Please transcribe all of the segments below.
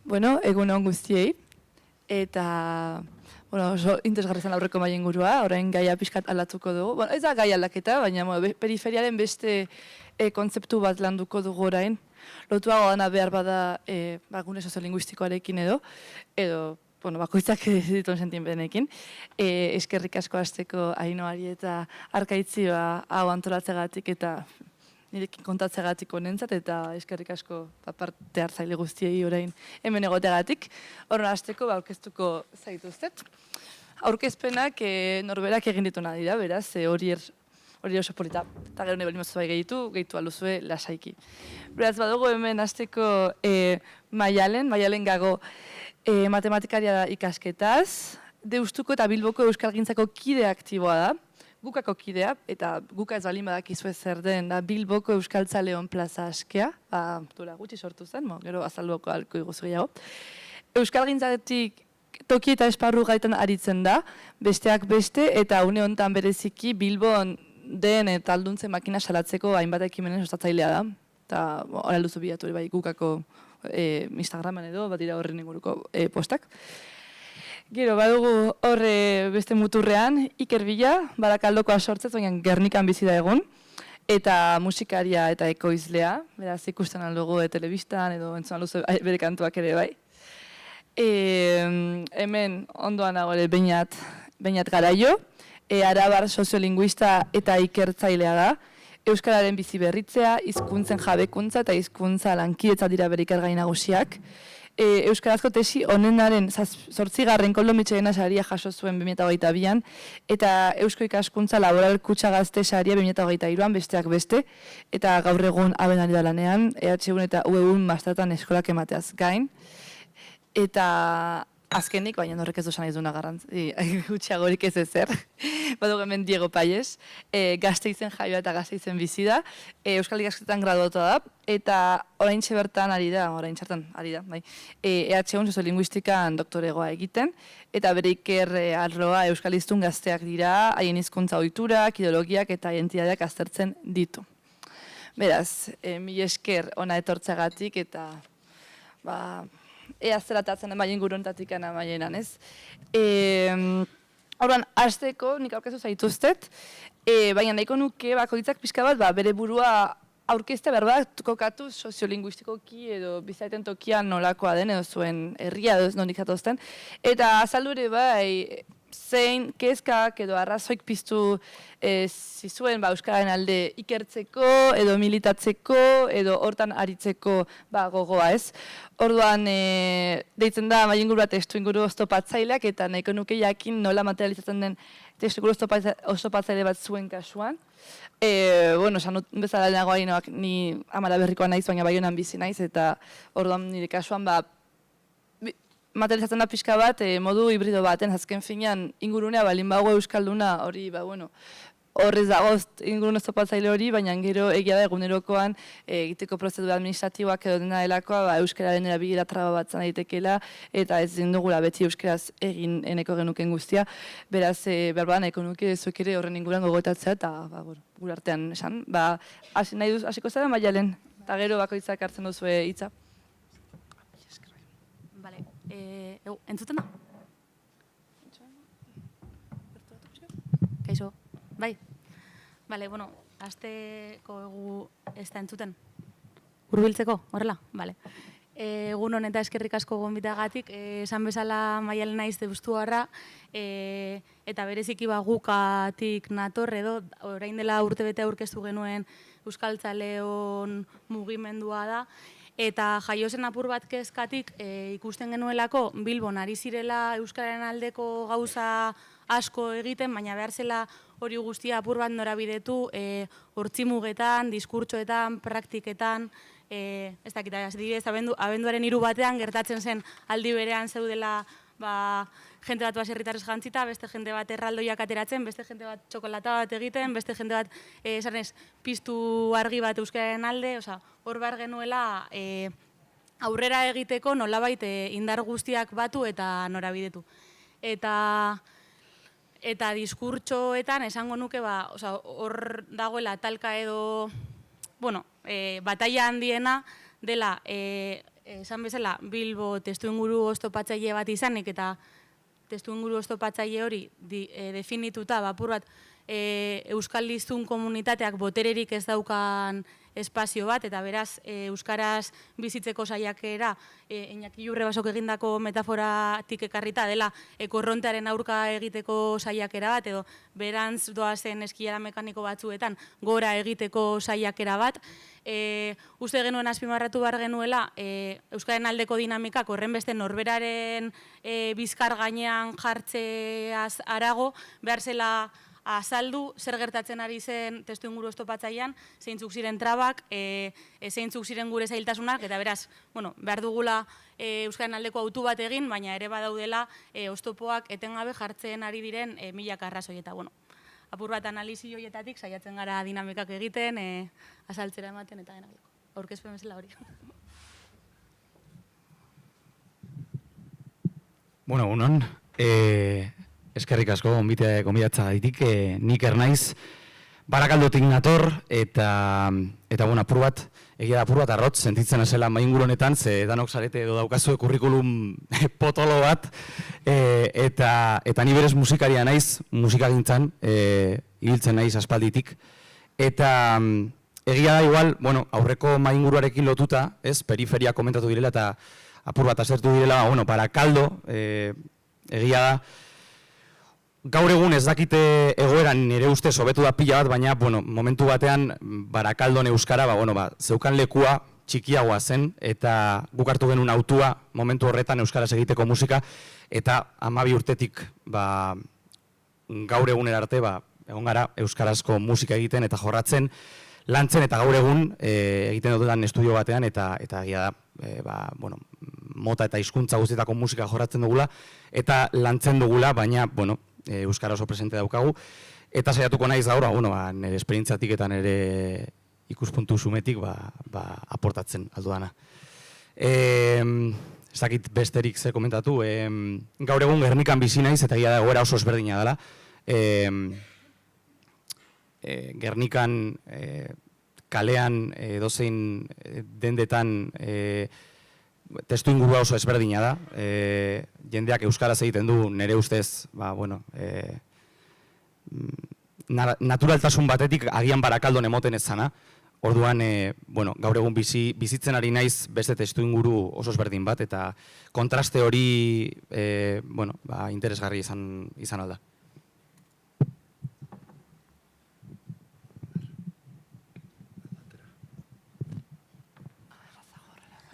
Bueno, egun on guztiei, eta oso interesgarri zen aurreko maien ingurua, orain gaia pixkat aldatuko dugu. Bueno, ez da gai aldaketa, baina periferiaren beste kontzeptu bat landuko dugu orain. Lotuago dana behar bada gune soziolinguistikoarekin edo bakoitzak dituen sentimendenekin. Eskerrik asko hasteko Ainoari eta Arkaitzi hau antolatzegatik eta nirekin kontatzegatik honentzat, eta eskerrik asko parte hartzaile guztiei orain hemen egoteagatik. Horren hasteko aurkeztuko zaituztet. Aurkezpenak norberak egin dituna dira, beraz, hori oso polita. Eta gero nebeli mozu bai gehitu alduzue lasaiki. Beraz, badugu hemen hasteko Maialen Gago matematikaria da ikasketaz, Deustuko eta Bilboko Euskalgintzako kide aktiboa da, Gukako kidea, eta Guka ez balin badakizue zer den da Bilboko Euskaltzaleon plaza askea, dura gutxi sortu zen, gero azalduko alko iguzu gehiago. Euskalgintzatik toki eta esparru gaitan aritzen da, besteak beste, eta une honetan bereziki Bilbon den eta alduntzen makina salatzeko hainbat ekimenen sustatzailea da. Eta hori alduzu bilatu ere bai Gukako Instagraman edo, bat dira horren inguruko postak. Gero, badugu horre beste muturrean, Iker Bila, Barakaldokoa sortzez, baina Gernikan bizi da egun, eta musikaria eta ekoizlea, beraz ikusten aldugu telebistan edo entzun alduzu bere kantuak ere bai. Hemen ondoan dago ere Beñat Garaio, arabar soziolinguista eta ikertzailea da, Euskararen bizi berritzea, hizkuntzen jabekuntza eta hizkuntza lankidetza dira bere ikergai nagusiak. Euskarazko tesi honenaren 8. Kolomitxegena saria jaso zuen 2022an, eta Eusko Ikaskuntza Laboral Kutxa Gazte saria 2023an besteak beste, eta gaur egun abenari da lanean, EHUn eta UEUn mastertan eskolak emateaz gain. Eta azkenik, baina horrek ez duzan izuna garrantzi, gutxiagorik ez ezer. Badugu hemen Diego Paiez, Gasteizen jaioa eta Gasteizen bizi da, Euskal Ikasketan graduatu da, eta oraintxe bertan ari da, bai, EHUn soziolinguistikan doktoregoa egiten, eta bere iker arloa euskaliztun gazteak dira, haien hizkuntza ohiturak, ideologiak eta identitateak aztertzen ditu. Beraz, mila esker ona etortzeagatik eta ea zeratatzen emaien guruntatik amaienan, ez? Horban, hasteko nik aurkezu zaituztet, baina nahiko nuke bakoitzak pixka bat bere burua aurkezte behar bat kokatu soziolinguistikoki edo bizaiten tokian nolakoa den edo zuen herria edo ez nondik zatozten. Eta azaldu ere bai, zein kezkak edo arrazoik piztu zizuen Euskararen alde ikertzeko edo militatzeko edo hortan aritzeko gogoa, ez? Orduan, deitzen da mailinguru bat testu inguru oztopatzaileak eta nahiko nuke jakin nola materializatzen den testu inguru oztopatzaile bat zuen kasuan. Esan dut bezala lehenago Ainoak ni Amara Berrikoa naiz, baina Baionan bizi naiz, eta orduan nire kasuan materializatzen da pixka bat modu hibrido baten, azken finean ingurunea balin bago euskalduna hori, horrez dagozt ingurun oztopatzaile hori, baina gero egia da egunerokoan egiteko prozedura administratiboak edo dena delakoa euskararen erabilera traba bat zan daitekeela, eta ez dugula beti euskaraz egin eneko genuken guztia, beraz, behar nahiko nuke zuek ere horren inguruan gogoetatzea, eta gure artean esan, hasiko zara Maialen, eta gero bakoitzak hartzen duzue hitza. Entzuten da? Kaixo, bai? Bale, hasteko egu ez da entzuten? Hurbiltzeko, horrela? Bale. Egun honen eta eskerrik asko gonbitagatik, esan bezala Maialen naiz Deustuarra, eta bereziki Gukatik nator edo, orain dela urtebete aurkeztu genuen Euskaltzaleon mugimendua da, eta jaiozen apur bat kezkatik ikusten genuelako Bilbon ari zirela Euskararen aldeko gauza asko egiten, baina behar zela hori guztia apur bat norabidetu hortzimugetan, diskurtsoetan, praktiketan, ez dakit, adibidez, abenduaren 3 batean gertatzen zen aldi berean zeudela jente bat baserritarrez jantzita, beste jente bat erraldoiak ateratzen, beste jente bat txokolata bat egiten, beste jente bat piztu argi bat euskararen alde, hor behar genuela aurrera egiteko nolabait indar guztiak batu eta norabidetu. Eta diskurtsoetan esango nuke hor dagoela talka edo, bataila handiena dela esan bezala, Bilbo testuinguru oztopatzaile bat izanik eta testuinguru oztopatzaile hori definituta, apur bat, Euskal Hiztun komunitateak botererik ez daukan espazio bat, eta beraz, Euskaraz bizitzeko saiakera, Iñaki Jurrebasok egindako metaforatik ekarrita dela, korrontearen aurka egiteko saiakera bat, edo berantz doazen eskiara mekaniko batzuetan gora egiteko saiakera bat. Uste genuen azpimarratu behar genuela, Euskaren aldeko dinamikak horren beste norberaren bizkar gainean jartzeaz arago, behar zela azaldu zer gertatzen ari zen testuinguru oztopatzailean, zeintzuk ziren trabak, zeintzuk ziren gure zailtasunak, eta beraz, behar dugula Euskaren aldeko autu bat egin, baina ere badaudela oztopoak etengabe jartzen ari diren milaka arrazoi, eta apur bat analizi horietatik saiatzen gara dinamikak egiten, azaltzera ematen eta denak. Aurkezpen bezala hori. Bueno, unon, eskerrik asko gonbidatza ditik, nik ernaiz Barakaldotik nator, eta apur bat, egia da apur bat arrotz, sentitzen esela mainguru honetan, ze danok zarete edo daukazue kurrikulum potolo bat, eta ni berez musikaria naiz, musikagintzan, ibiltzen naiz aspalditik, eta egia da igual, aurreko mainguruarekin lotuta, periferia komentatu direla, eta apur bat asertu direla, Barakaldo, egia da, gaur egun ez dakite egoeran nire ustez hobetu da pila bat, baina momentu batean Barakaldon euskara zeukan lekua txikiagoa zen, eta guk hartu genuen autua momentu horretan euskaraz egiteko musika, eta 12 urtetik gaur egunera arte egon gara euskarazko musika egiten eta jorratzen, lantzen eta gaur egun egiten dutetan estudio batean, eta egia da, mota eta hizkuntza guztietako musika jorratzen dugula, eta lantzen dugula, baina, euskara oso presente daukagu, eta saiatuko naiz gaur, nire esperientziatik eta nire ikuspuntu sumetik aportatzen aldudana. Ez dakit besterik ze komentatu, gaur egun Gernikan bizi naiz, eta egia da egoera oso ezberdina dela. Gernikan kalean edozein dendetan testuingurua oso ezberdina da, jendeak euskaraz egiten du nire ustez, naturaltasun batetik agian Barakaldon emoten ez zana, orduan, gaur egun bizitzen ari naiz beste testuinguru oso ezberdin bat, eta kontraste hori, interesgarri izan alda.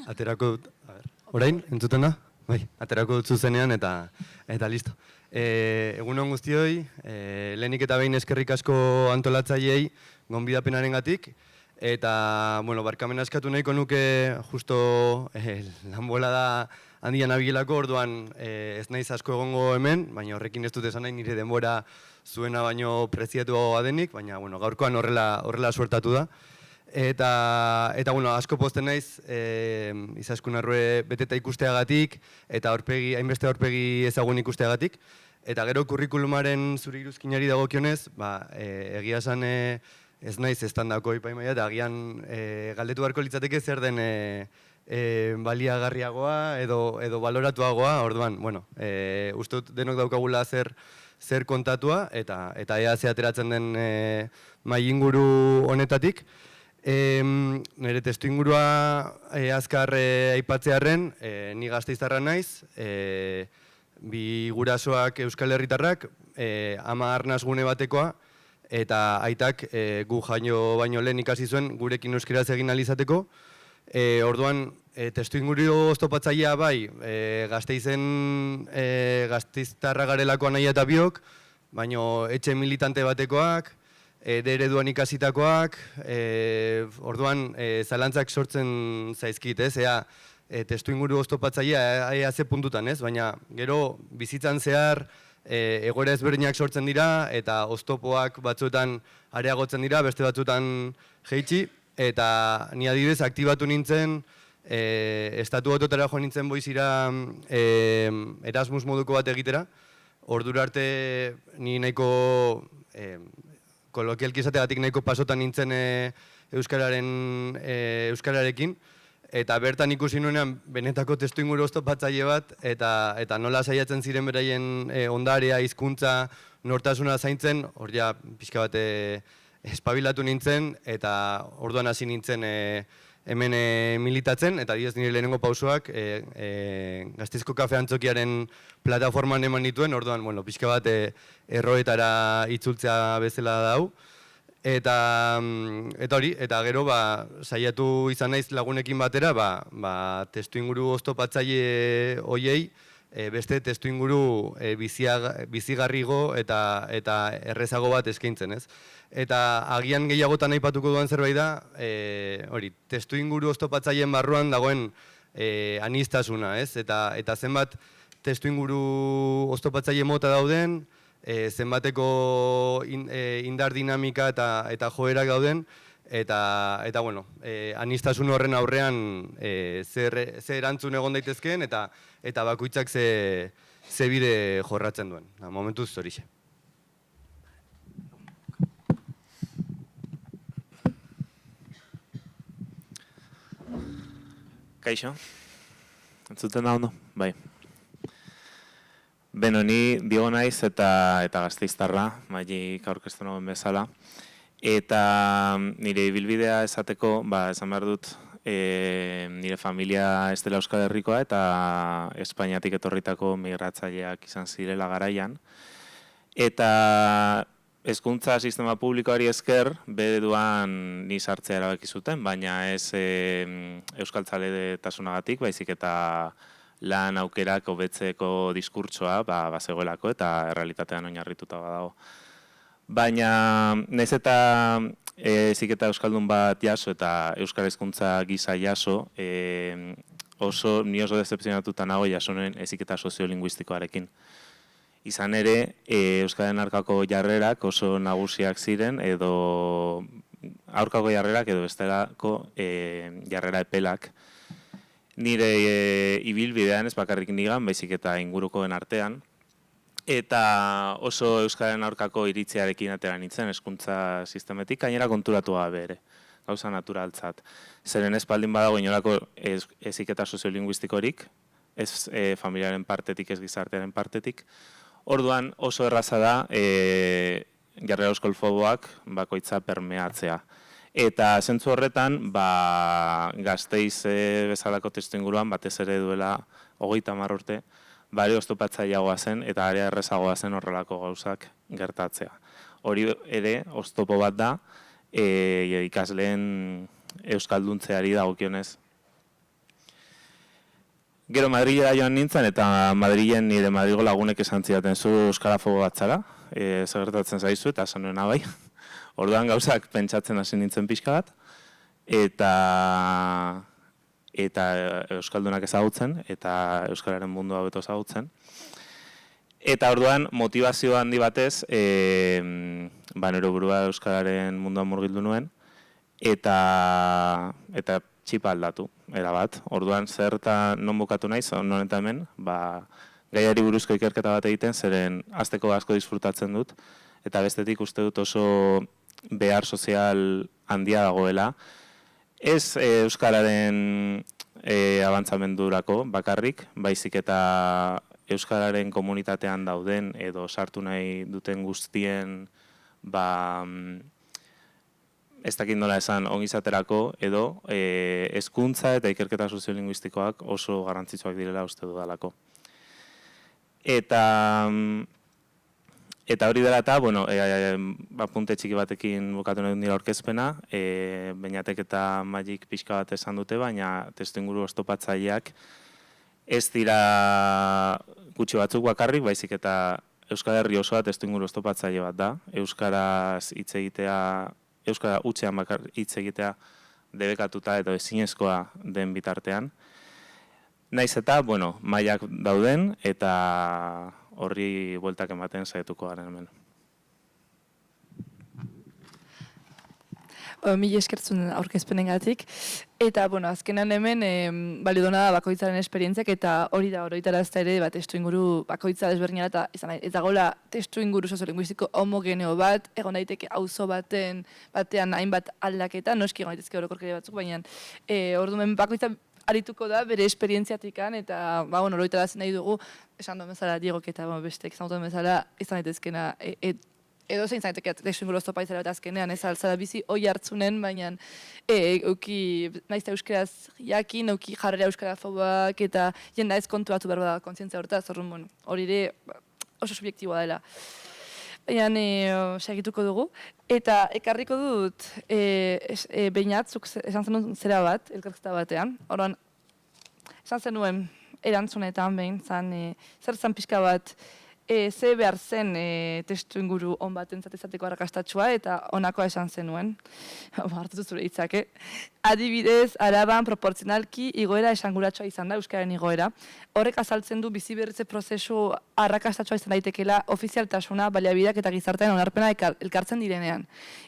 Aterako dut, orain, entzuten da? Bai, aterako dut zuzenean eta listo. Egunon guztioi, lehenik eta behin eskerrik asko antolatzaileei gonbidapenarengatik, eta, barkamena eskatu nahiko nuke justo lanbolada handian abilelako, orduan ez naiz asko egongo hemen, baina horrekin ez dut esan nahi nire denbora zuena baino preziatuagoa denik, baina gaurkoan horrela suertatu da. Eta asko pozten naiz, Izaskun Arrue beteta ikusteagatik, eta hainbeste aurpegi ezagun ikusteagatik. Eta gero kurrikulumaren zure iruzkinari dagokionez, egia esan ez naiz estandako epaimaia, eta agian galdetu beharko litzateke zer den baliagarriagoa edo baloratuagoa, orduan, uste dut denok daukagula zer kontatua, eta ea ze ateratzen den mahai inguru honetatik. Nire testuingurua azkar aipatzearren, ni Gasteiztarra naiz, bi gurasoak Euskal Herritarrak, ama arnaz gune batekoa, eta aitak gu jaino baino lehen ikasi zuen gurekin euskeraz egin ahal izateko. Orduan, testuinguru oztopatzailea bai, Gasteiztarra garelako anaia eta biok, baino etxe militante batekoak, ereduan ikasitakoak, orduan zalantzak sortzen zaizkit, ea testuinguru oztopatzailea ea ze puntutan, baina gero bizitzan zehar egoera ezberdinak sortzen dira eta oztopoak batzuetan areagotzen dira, beste batzuetan jeitsi, eta ni adibidez aktibatu nintzen, Estatu Batuetara joan nintzen boizira Erasmus moduko bat egitera, ordura arte ni nahiko kolokialki esategatik nahiko pasotan nintzen euskararekin, eta bertan ikusi nuenean benetako testuinguru oztopatzaile bat, eta nola saiatzen ziren beraien ondarea, hizkuntza, nortasuna zaintzen, hor ja pixka bat espabilatu nintzen, eta orduan hasi nintzen hemen militatzen, eta diez nire lehenengo pausoak Gasteizko Kafe Antzokiaren plataforman eman dituen, orduan, bueno, pixka bat erroetara itzultzea bezala dau. Eta hori, eta gero saiatu izan naiz lagunekin batera, testuinguru oztopatzaile hoiei beste testuinguru bizigarrigo eta errezago bat eskaintzen, ez? Eta agian gehiagotan aipatuko duan zerbait da, hori, testuinguru oztopatzaileen barruan dagoen aniztasuna, ez? Eta zenbat testuinguru oztopatzaile mota dauden, zenbateko indar dinamika eta joerak dauden, eta bueno, aniztasun horren aurrean ze erantzun egon daitezkeen, eta bakoitzak ze bide jorratzen duen. Momentuz horixe. Kaixo, entzuten da ondo? Bai. Beno, ni Diego naiz eta Gasteiztarra, maik aurkeztu nagoen bezala. Eta nire ibilbidea esateko, esan behar dut, nire familia ez dela Euskal Herrikoa eta Espainiatik etorritako migratzaileak izan zirela garaian. Eta hezkuntza sistema publikoari esker, bereduan ni sartzea erabaki zuten, baina ez euskaltzaletasunagatik, baizik eta lan aukerak hobetzeko diskurtsoa bazegoelako eta errealitatean oinarrituta badago. Baina nahiz eta heziketa euskaldun bat jaso eta euskal hezkuntza gisa jaso, ni oso decepzionatuta nago jasonen heziketa soziolinguistikoarekin. Izan ere, euskaren aurkako jarrerak oso nagusiak ziren edo aurkako jarrerak edo bestelako jarrera epelak. Nire ibilbidean ez bakarrik nigan, baizik eta ingurukoen artean. Eta oso euskaren aurkako iritziarekin atera nintzen hezkuntza sistemetik, gainera konturatu gabe ere, gauza naturaltzat. Zeren espaldin badago inolako heziketa soziolinguistikorik, ez familiaren partetik, ez gizartearen partetik. Orduan oso erraza da jarrera euskolfoboak bakoitza permeatzea. Eta zentzu horretan, Gasteiz bezalako testuinguruan, batez ere duela 30 urte, are oztopatzaileagoa zen eta are errazagoa zen horrelako gauzak gertatzea. Hori ere, oztopo bat da, ikasleen euskalduntzeari dagokionez. Gero Madrilera joan nintzen eta Madrilen nire Madrigo lagunek esan zidaten zu euskarafobo bat zara, zer gertatzen zaizu eta esan nuena bai. Orduan gauzak pentsatzen hasi nintzen pixka bat, eta euskaldunak ezagutzen, eta euskararen mundua beto ezagutzen. Eta orduan motivazio handi batez, nire burua euskararen munduan murgildu nuen, eta txipa aldatu, erabat. Orduan zer eta non bukatu naiz, non eta hemen, gaiari buruzko ikerketa bat egiten, zeren hasteko asko disfrutatzen dut, eta bestetik uste dut oso behar sozial handia dagoela. Ez euskararen abantzamendurako bakarrik, baizik eta euskararen komunitatean dauden edo sartu nahi duten guztien ez dakit nola esan ongizaterako edo hezkuntza eta ikerketa soziolinguistikoak oso garrantzitsuak direla uste dudalako. Eta hori dela eta, apunte txiki batekin bukatu nahi nire aurkezpena, Beñatek eta Maik pixka bat esan dute, baina testuinguru oztopatzaileak ez dira gutxi batzuk bakarrik, baizik eta Euskal Herri osoa testuinguru oztopatzaile bat da. Euskaraz hitz egitea, euskara hutsean hitz egitea debekatuta edo ezinezkoa den bitartean. Naiz eta, mailak dauden eta horri bueltak ematen saiatuko garen hemen. Mila eskertzun aurkezpenengatik. Eta, bueno, azkenan hemen balio dona da bakoitzaren esperientziak eta hori da oroitarazta ere testu inguru bakoitza desberdina eta ez dagoela testu inguru soziolinguistiko homogeneo bat, egon daiteke auzo batean hainbat aldaketa, noski egon daitezke orokorkeria batzuk, baina orduan bakoitza arituko da bere esperientziatikan eta oroitarazi nahi dugu, esan duen bezala Diegok eta bestek esan duen bezala izan daitezkena edo zein zaineteke testu inguru oztopa izan eta azkenean ez altzara bizi hoi hartzunen, baina euki naizta euskaraz jakin, euki jarrera euskarafoboak eta jenda ez kontuatu behar da kontzientzia horretaz, hori ere oso subjektiboa dela. Baina segituko dugu. Eta ekarriko dut beinatzuk esan zenuen zera bat, elkarrizketa batean. Orduan, esan zenuen erantzunetan behin, zer zan pixka bat, ze behar zen testu inguru on bat entzatezateko arrakastatxua eta honakoa esan zenuen. Hartutu zure hitzak, Adibidez, Araban proportzionalki igoera esanguratsua izan da, euskararen igoera. Horrek azaltzen du bizi berritze prozesu arrakastatxua izan daitekela ofizialtasuna, baliabideak eta gizartean onarpena elkartzen direnean.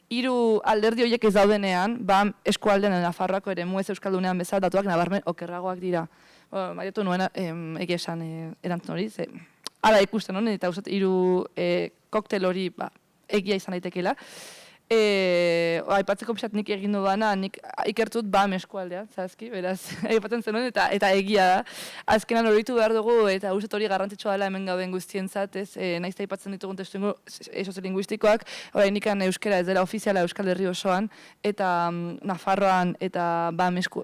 3 alderdi horiek ez daudenean, eskualdean Nafarroako eremu ez euskaldunean bezala datuak nabarmen okerragoak dira. Mariatu nuen egia esan erantzun hori, hala ikusten honen, eta uste 3 koktel hori egia izan daitekela. Aipatzeko pixat nik egin dudana, nik ikertut eskualdea, zazki, beraz, aipatzen zenuen, eta egia da. Azkenan horitu behar dugu, eta uste hori garrantzitsua dela hemen gauden guztientzat, nahiz da aipatzen ditugun testu soziolinguistikoak, nik euskara ez dela ofiziala Euskal Herri osoan, eta Nafarroan eta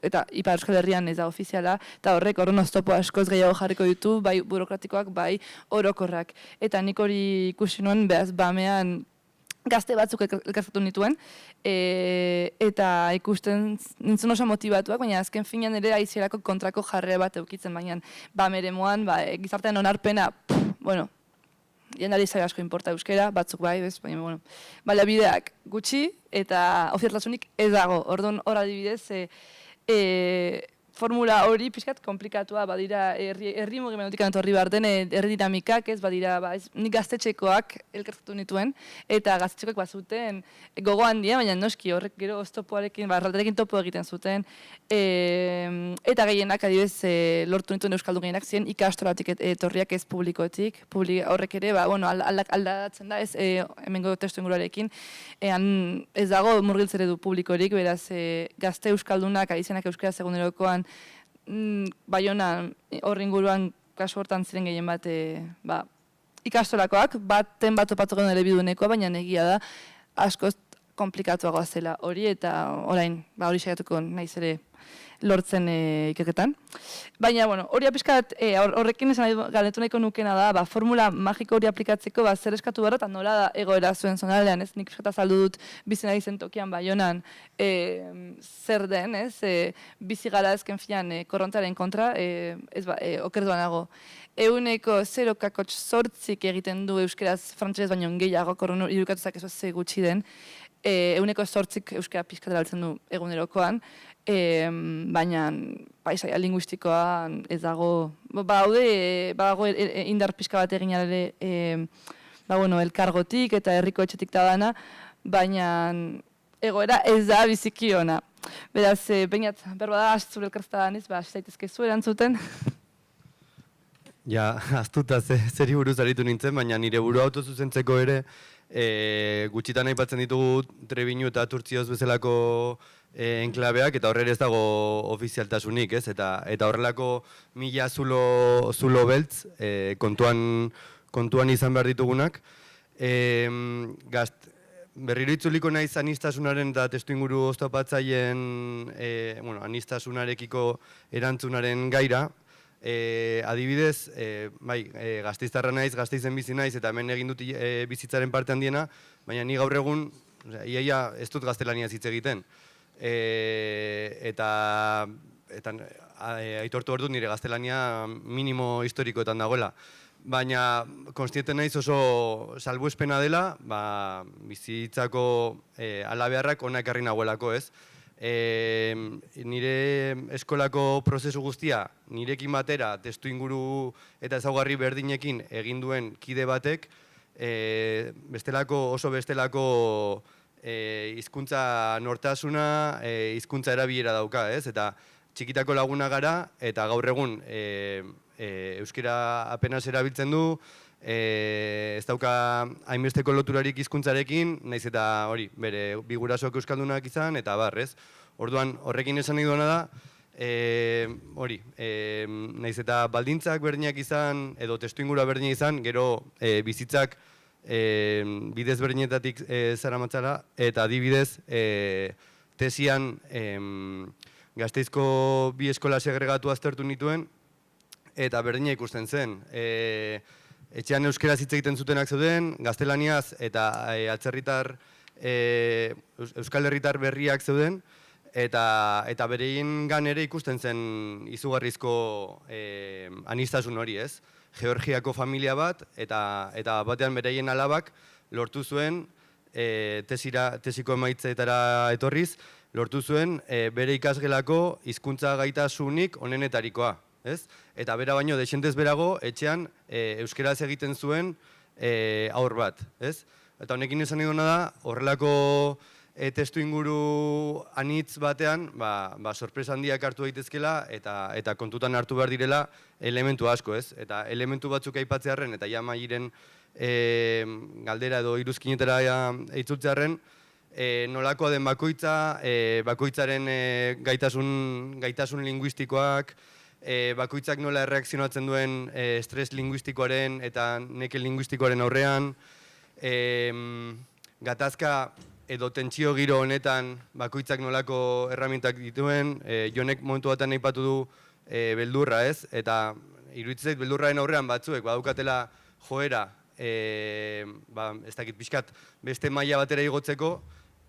eta Ipar Euskal Herrian ez da ofiziala, eta horrek horren oztopo askoz gehiago jarriko ditu, bai burokratikoak, bai orokorrak. Eta nik hori ikusi nuen, behaz, bamean gazte batzuk elkartzatu nituen, eta ikusten nintzen oso motivatuak, baina azken finean ere aizierako kontrako jarrera bat eukitzen, baina meremoan, gizartean onarpena, jendari zaila asko inporta euskera, batzuk bai, baina, baliabideak gutxi, eta ofizialtasunik ez dago. Orduan, hor adibidez, formula hori pixkat komplikatua, badira herri mugimendutik etorri behar den, herri dinamikak, badira, nik gaztetxekoak elkartzatu nituen, eta gaztetxekoak bazuten gogo handia, baina noski horrek gero oztopoarekin, erraldarekin topo egiten zuten, eta gehienak adibidez lortu nituen euskaldu gehienak ziren ikastoratik etorriak ez publikotik, horrek ere, aldatzen da, hemengo testu inguruarekin, ez dago murgiltzere du publikorik, beraz gazte euskaldunak, adizenak euskara segunderokoan, Baionan horri inguruan kasu hortan ziren gehien bat ikastolakoak, baten bat topatu genuen elebidunekoa, baina egia da askoz komplikatuagoa zela hori eta orain hori saiatuko naiz ere lortzen ikerketan. Baina, hori apiskat horrekin esan galdetu nahiko nukena da, formula magiko hori aplikatzeko zer eskatu behar eta nola da egoera zuen zonaldean, nik piskata azaldu dut bizi nahi zen tokian Baionan zer den, bizi gara ezken filan korrontaren kontra, okerduanago. 0,08 egiten du euskeraz frantsesez baino gehiago, korron irukatuzak ez ze gutxi den, 0,8 euskara piskatera altzen du egunerokoan, baina paisaia linguistikoa ez dago, badago indar pixka bat egin ere elkargotik eta herriko etxetik da dana, baina egoera ez da biziki ona. Beraz, bainat, berbada, zure elkartzta daniz, zaitezke zu erantzuten. Ja, astuta zeri buruz aritu nintzen, baina nire buru autozuzentzeko ere gutxitan aipatzen ditugu Trebinu eta Turtzioz bezalako enklabeak, eta horre ez dago ofizialtasunik, ez? Eta horrelako 1000 zulo beltz kontuan izan behar ditugunak. Berriro itzuliko naiz anistasunaren eta testu inguru oztopatzaileen anistasunarekiko erantzunaren gaira. Adibidez, Gasteiztarra naiz, Gasteizen bizi naiz, eta hemen egin dut bizitzaren parte handiena, baina ni gaur egun, iaia ez dut gaztelaniaz hitz egiten. Eta aitortu behar dut nire gaztelania minimo historikoetan dagoela. Baina konstiente naiz oso salbuespena dela, bizitzako alabeharrak onak ekarri nagoelako, ez? Nire eskolako prozesu guztia, nirekin batera, testu inguru eta ezaugarri berdinekin egin duen kide batek, oso bestelako hizkuntza nortasuna, hizkuntza erabilera dauka, ez? Eta txikitako laguna gara, eta gaur egun euskera apenas erabiltzen du, ez dauka hainbesteko loturarik hizkuntzarekin, naiz eta hori, bere bi gurasoak euskaldunak izan, eta ez? Orduan, horrekin esan nahi duena da, hori, naiz eta baldintzak berdinak izan, edo testuingura berdinak izan, gero bizitzak bidez berdinetatik zaramatzala, eta adibidez, tesian Gasteizko bi eskola segregatu aztertu nituen, eta berdina ikusten zen. Etxean euskeraz hitz egiten zutenak zeuden, gaztelaniaz eta atzerritar, euskal herritar berriak zeuden, eta bereien gan ere ikusten zen izugarrizko anistasun hori, ez? Georgiako familia bat, eta batean bereien alabak lortu zuen, tesiko emaitzetara etorriz, lortu zuen bere ikasgelako hizkuntza gaitasunik onenetarikoa, ez? Eta bera baino desentez berago etxean euskeraz egiten zuen haur bat, ez? Eta honekin esan nahi duena da, horrelako testu inguru anitz batean, sorpresa handiak hartu daitezkela eta kontutan hartu behar direla elementu asko, ez? Eta elementu batzuk aipatzearren eta ja mairen galdera edo iruzkinetara eitzultzearren, nolakoa den bakoitza, bakoitzaren gaitasun linguistikoak, bakoitzak nola erreakzionatzen duen estres linguistikoaren eta neke linguistikoaren aurrean, gatazka edo tentsio giro honetan bakoitzak nolako erramintak dituen, Jonek momentu batean aipatu du beldurra, ez? Eta iruditzen zait beldurraren aurrean batzuek badukatela joera, ez dakit pixkat beste maila batera igotzeko,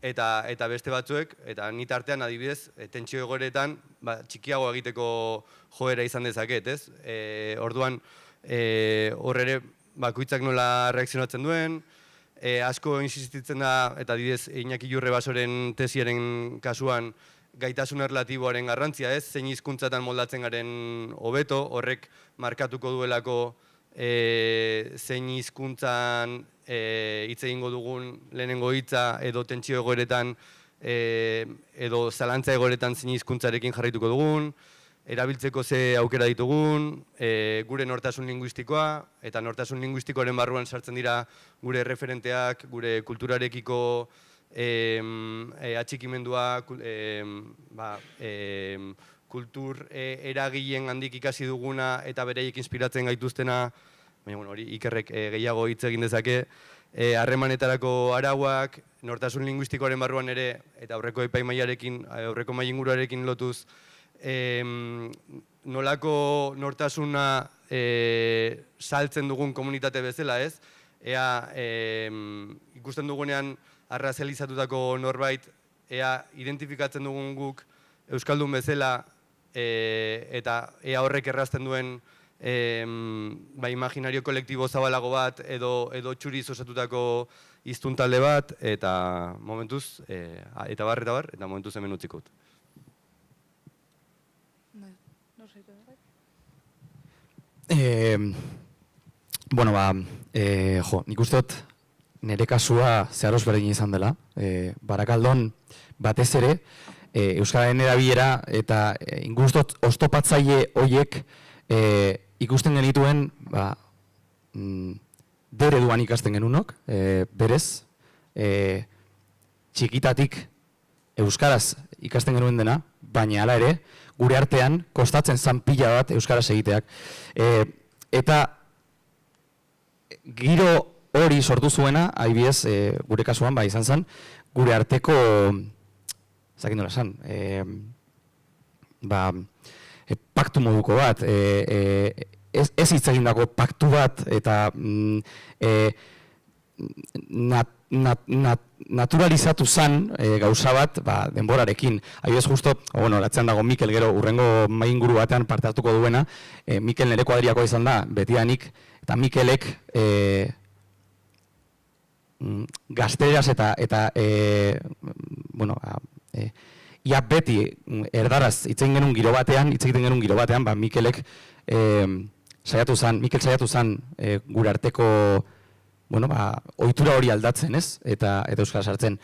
eta beste batzuek, eta ni tartean adibidez, tentsio egoeretan txikiago egiteko joera izan dezaket, ez? Orduan, hor ere bakoitzak nola reakzionatzen duen, asko insistitzen da, eta adibidez Iñaki Jurrebasoren tesiaren kasuan, gaitasun erlatiboaren garrantzia, ez? Zein hizkuntzatan moldatzen garen hobeto, horrek markatuko duelako zein hizkuntzan hitz egingo dugun lehenengo hitza edo tentsio egoeretan edo zalantza egoeretan zein hizkuntzarekin jarraituko dugun, erabiltzeko ze aukera ditugun, gure nortasun linguistikoa, eta nortasun linguistikoaren barruan sartzen dira gure referenteak, gure kulturarekiko atxikimendua, kultur eragileen handik ikasi duguna eta bereiek inspiratzen gaituztena, baina hori Ikerrek gehiago hitz egin dezake, harremanetarako arauak, nortasun linguistikoaren barruan ere, eta aurreko epaimailarekin, aurreko mailingurarekin lotuz, nolako nortasuna saltzen dugun komunitate bezala, ez? Ea ikusten dugunean arrazializatutako norbait, ea identifikatzen dugun guk euskaldun bezala, eta ea horrek errazten duen imaginario kolektibo zabalago bat edo txuriz osatutako hiztun talde bat, eta momentuz, eta bar, eta momentuz hemen utzikot. Nik uste dut nire kasua zeharoz berdin izan dela. Barakaldon batez ere, euskararen erabilera eta ingustot oztopatzaile horiek ikusten genituen dereduan ikasten genunok, berez, txikitatik euskaraz ikasten genuen dena, baina hala ere, gure artean kostatzen zan pila bat euskaraz egiteak. Eta giro hori sortu zuena, adibidez, gure kasuan, izan zen, gure arteko, zakin dola esan, paktu moduko bat, ez hitz egindako paktu bat, eta naturalizatu zen gauza bat denborarekin. Adibidez, justo, latzean dago Mikel gero urrengo mainguru batean parte hartuko duena, Mikel nire kuadriakoa izan da, betidanik, eta Mikelek gazteleraz eta ia beti erdaraz hitz egiten genuen giro batean, Mikel saiatu zen gure arteko ohitura hori aldatzen, ez? Eta euskara sartzen.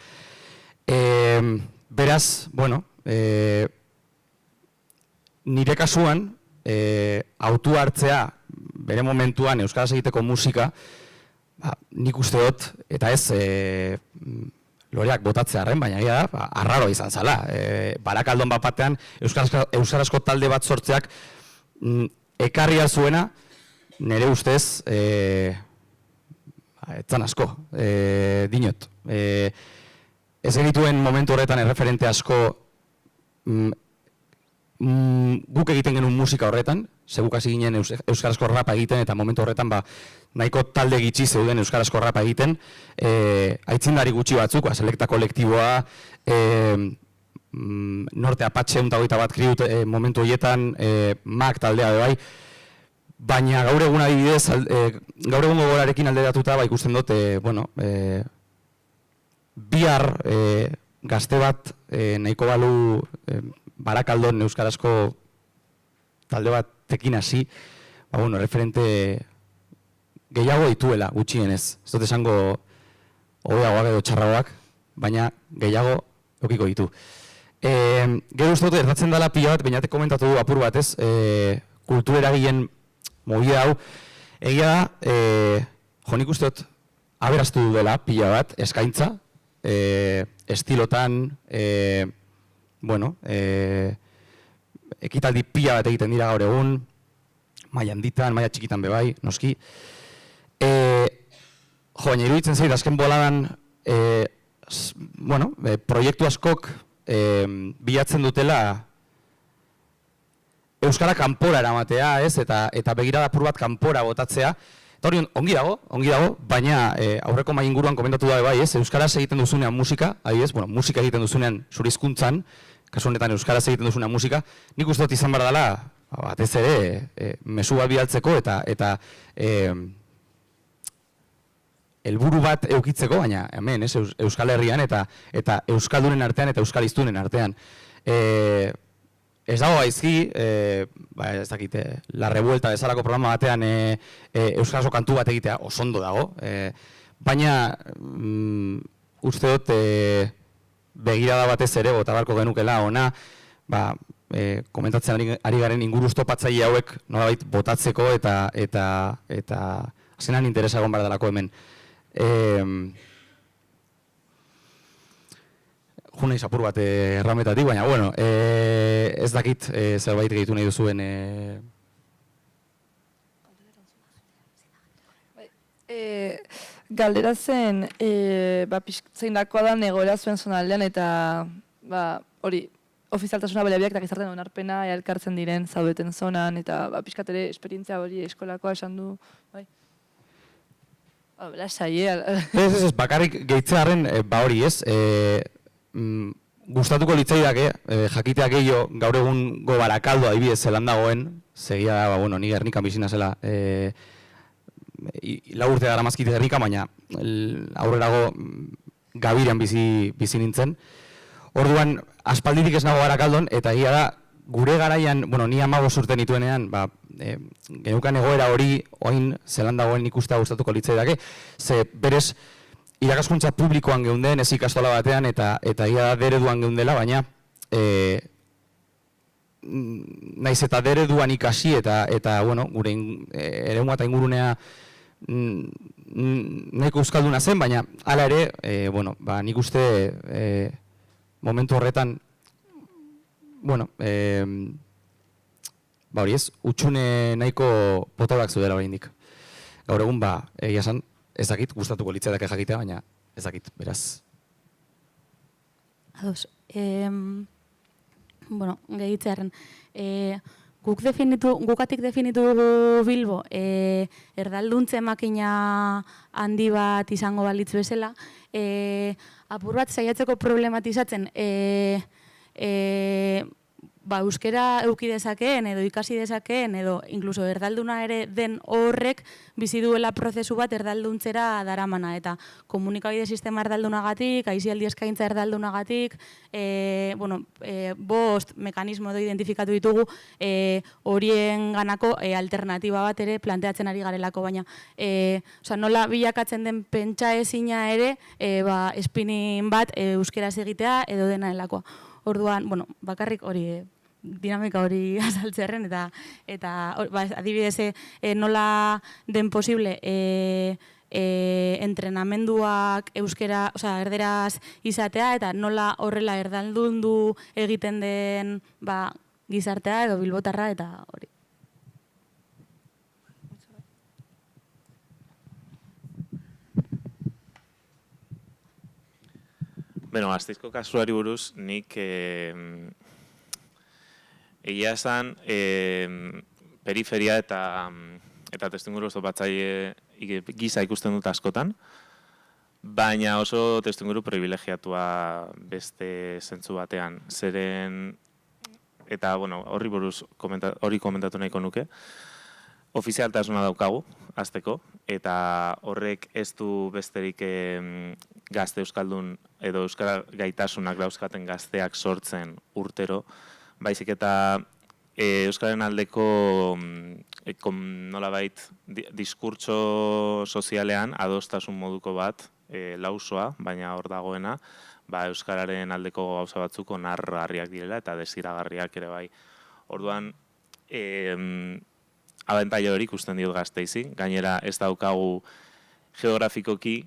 Beraz, bueno, nire kasuan, autu hartzea, bere momentuan euskaraz egiteko musika, nik uste dut, eta ez loreak botatzearen, baina egia da, arraro izan zala. Barakaldon bat batean, euskarazko talde bat sortzeak ekarria zuena, nire ustez, etzan asko, dinot. Ez genituen momentu horretan erreferente asko guk egiten genuen musika horretan, ze guk hasi ginen euskarazko rapa egiten, eta momentu horretan nahiko talde gitxi zeuden euskarazko rapa egiten, aitzindari gutxi batzuk, Selekta kolektiboa, Norte Apache 121 kriu momentu horietan, Mac taldea bai, baina gaur egun adibidez, gaur egun gogorarekin alderatuta ikusten dut, bihar gazte bat nahiko balu Barakaldon euskarazko talde batekin hasi, referente gehiago dituela gutxienez. Ez dut esango hobeagoak edo txarragoak, baina gehiago eukiko ditu. Gero uste dut ertatzen dela pila bat, baina komentatu du apur bat ez, kultureragileen movida hau, egia da, nik uste dut aberastu duela pila bat, eskaintza, estilotan, ekitaldi pila bat egiten dira gaur egun, maila handitan, maila txikitan bebai, noski. Baina iruditzen zait, azken boladan, proiektu askok bilatzen dutela euskara kanpora eramatea, eta begirada apur bat kanpora botatzea. Eta hori ongi dago, baina aurreko mahai inguruan komentatu da bai, euskaraz egiten duzunean musika, musika egiten duzunean zure hizkuntzan, kasu honetan euskaraz egiten duzunean musika, nik uste dut izan behar dela, batez ere, mezu bat bidaltzeko eta helburu bat eukitzeko, baina hemen, Euskal Herrian eta euskaldunen artean eta euskaliztunen artean. Ez dago gaizki, ez dakit, La Revuelta bezalako programa batean euskarazko kantu bat egitea osondo dago, baina uste dut begirada batez ere bota beharko genukela ona, komentatzen ari garen inguru oztopatzaile hauek nolabait botatzeko eta azkenan interesa egon behar delako hemen. Juna izapur bat errametatik, baina, ez dakit zerbait gehitu nahi duzuen. Galdera zen, zein dakoa da egoera zuen zonaldean eta hori, ofizialtasuna baliabideak eta gizartean onarpena elkartzen diren zaudeten zonan eta pixkat ere esperientzia hori eskolakoa esan du, bai? Lasai, Ez, bakarrik gehitzearen, hori ez, gustatuko litzaidake, jakitea gehiago gaur egungo Barakaldo adibidez zelan dagoen, segia da, ni Gernikan bizina zela, 4 urte dara mazkite Gernika, baina aurrerago Gabiren bizi nintzen. Orduan, aspalditik ez nago Barakaldon, eta egia da, gure garaian, ni 15 urte nituenean, geneukan egoera hori, oin zelan dagoen ikustea gustatuko litzaidake, ze berez, irakaskuntza publikoan geunden, ez ikastola batean, eta ia da dereduan geundela, baina naiz eta dereduan ikasi eta gure eremua eta ingurunea nahiko euskalduna zen, baina hala ere, nik uste momentu horretan, hori ez, utxune nahiko potaurak zudela oraindik. Gaur egun, egia esan, ez dakit, gustatuko litzaidake jakitea, baina ez dakit, beraz. Ados, gehitzearen, gukatik definitu Bilbo, erdalduntze makina handi bat izango balitz bezala, apur bat saiatzeko problematizatzen, euskera euki dezakeen edo ikasi dezakeen edo inkluso erdalduna ere den horrek bizi duela prozesu bat erdalduntzera daramana eta komunikabide sistema erdaldunagatik, aisialdi eskaintza erdaldunagatik, bost mekanismo edo identifikatu ditugu horien ganako alternatiba bat ere planteatzen ari garelako, baina nola bilakatzen den pentsa ezina ere spinning bat euskeraz egitea edo dena helakoa. Orduan, bakarrik hori dinamika hori azaltzearen eta adibidez nola den posible entrenamenduak euskera, erderaz izatea eta nola horrela erdaldundu egiten den gizartea edo bilbotarra eta hori. Gasteizko kasuari buruz, nik egia esan periferia eta testuinguru oso batzaile gisa ikusten dut askotan, baina oso testuinguru privilegiatua beste zentzu batean. Zeren, eta horri buruz hori komentatu nahiko nuke, ofizialtasuna daukagu, hasteko, eta horrek ez du besterik gazte euskaldun edo euskara gaitasunak dauzkaten gazteak sortzen urtero, baizik eta euskaren aldeko nolabait diskurtso sozialean adostasun moduko bat lausoa, baina hor dagoena, euskararen aldeko gauza batzuk onargarriak direla eta desiragarriak ere bai. Orduan, abentaio hori ikusten diot Gasteizi, gainera ez daukagu geografikoki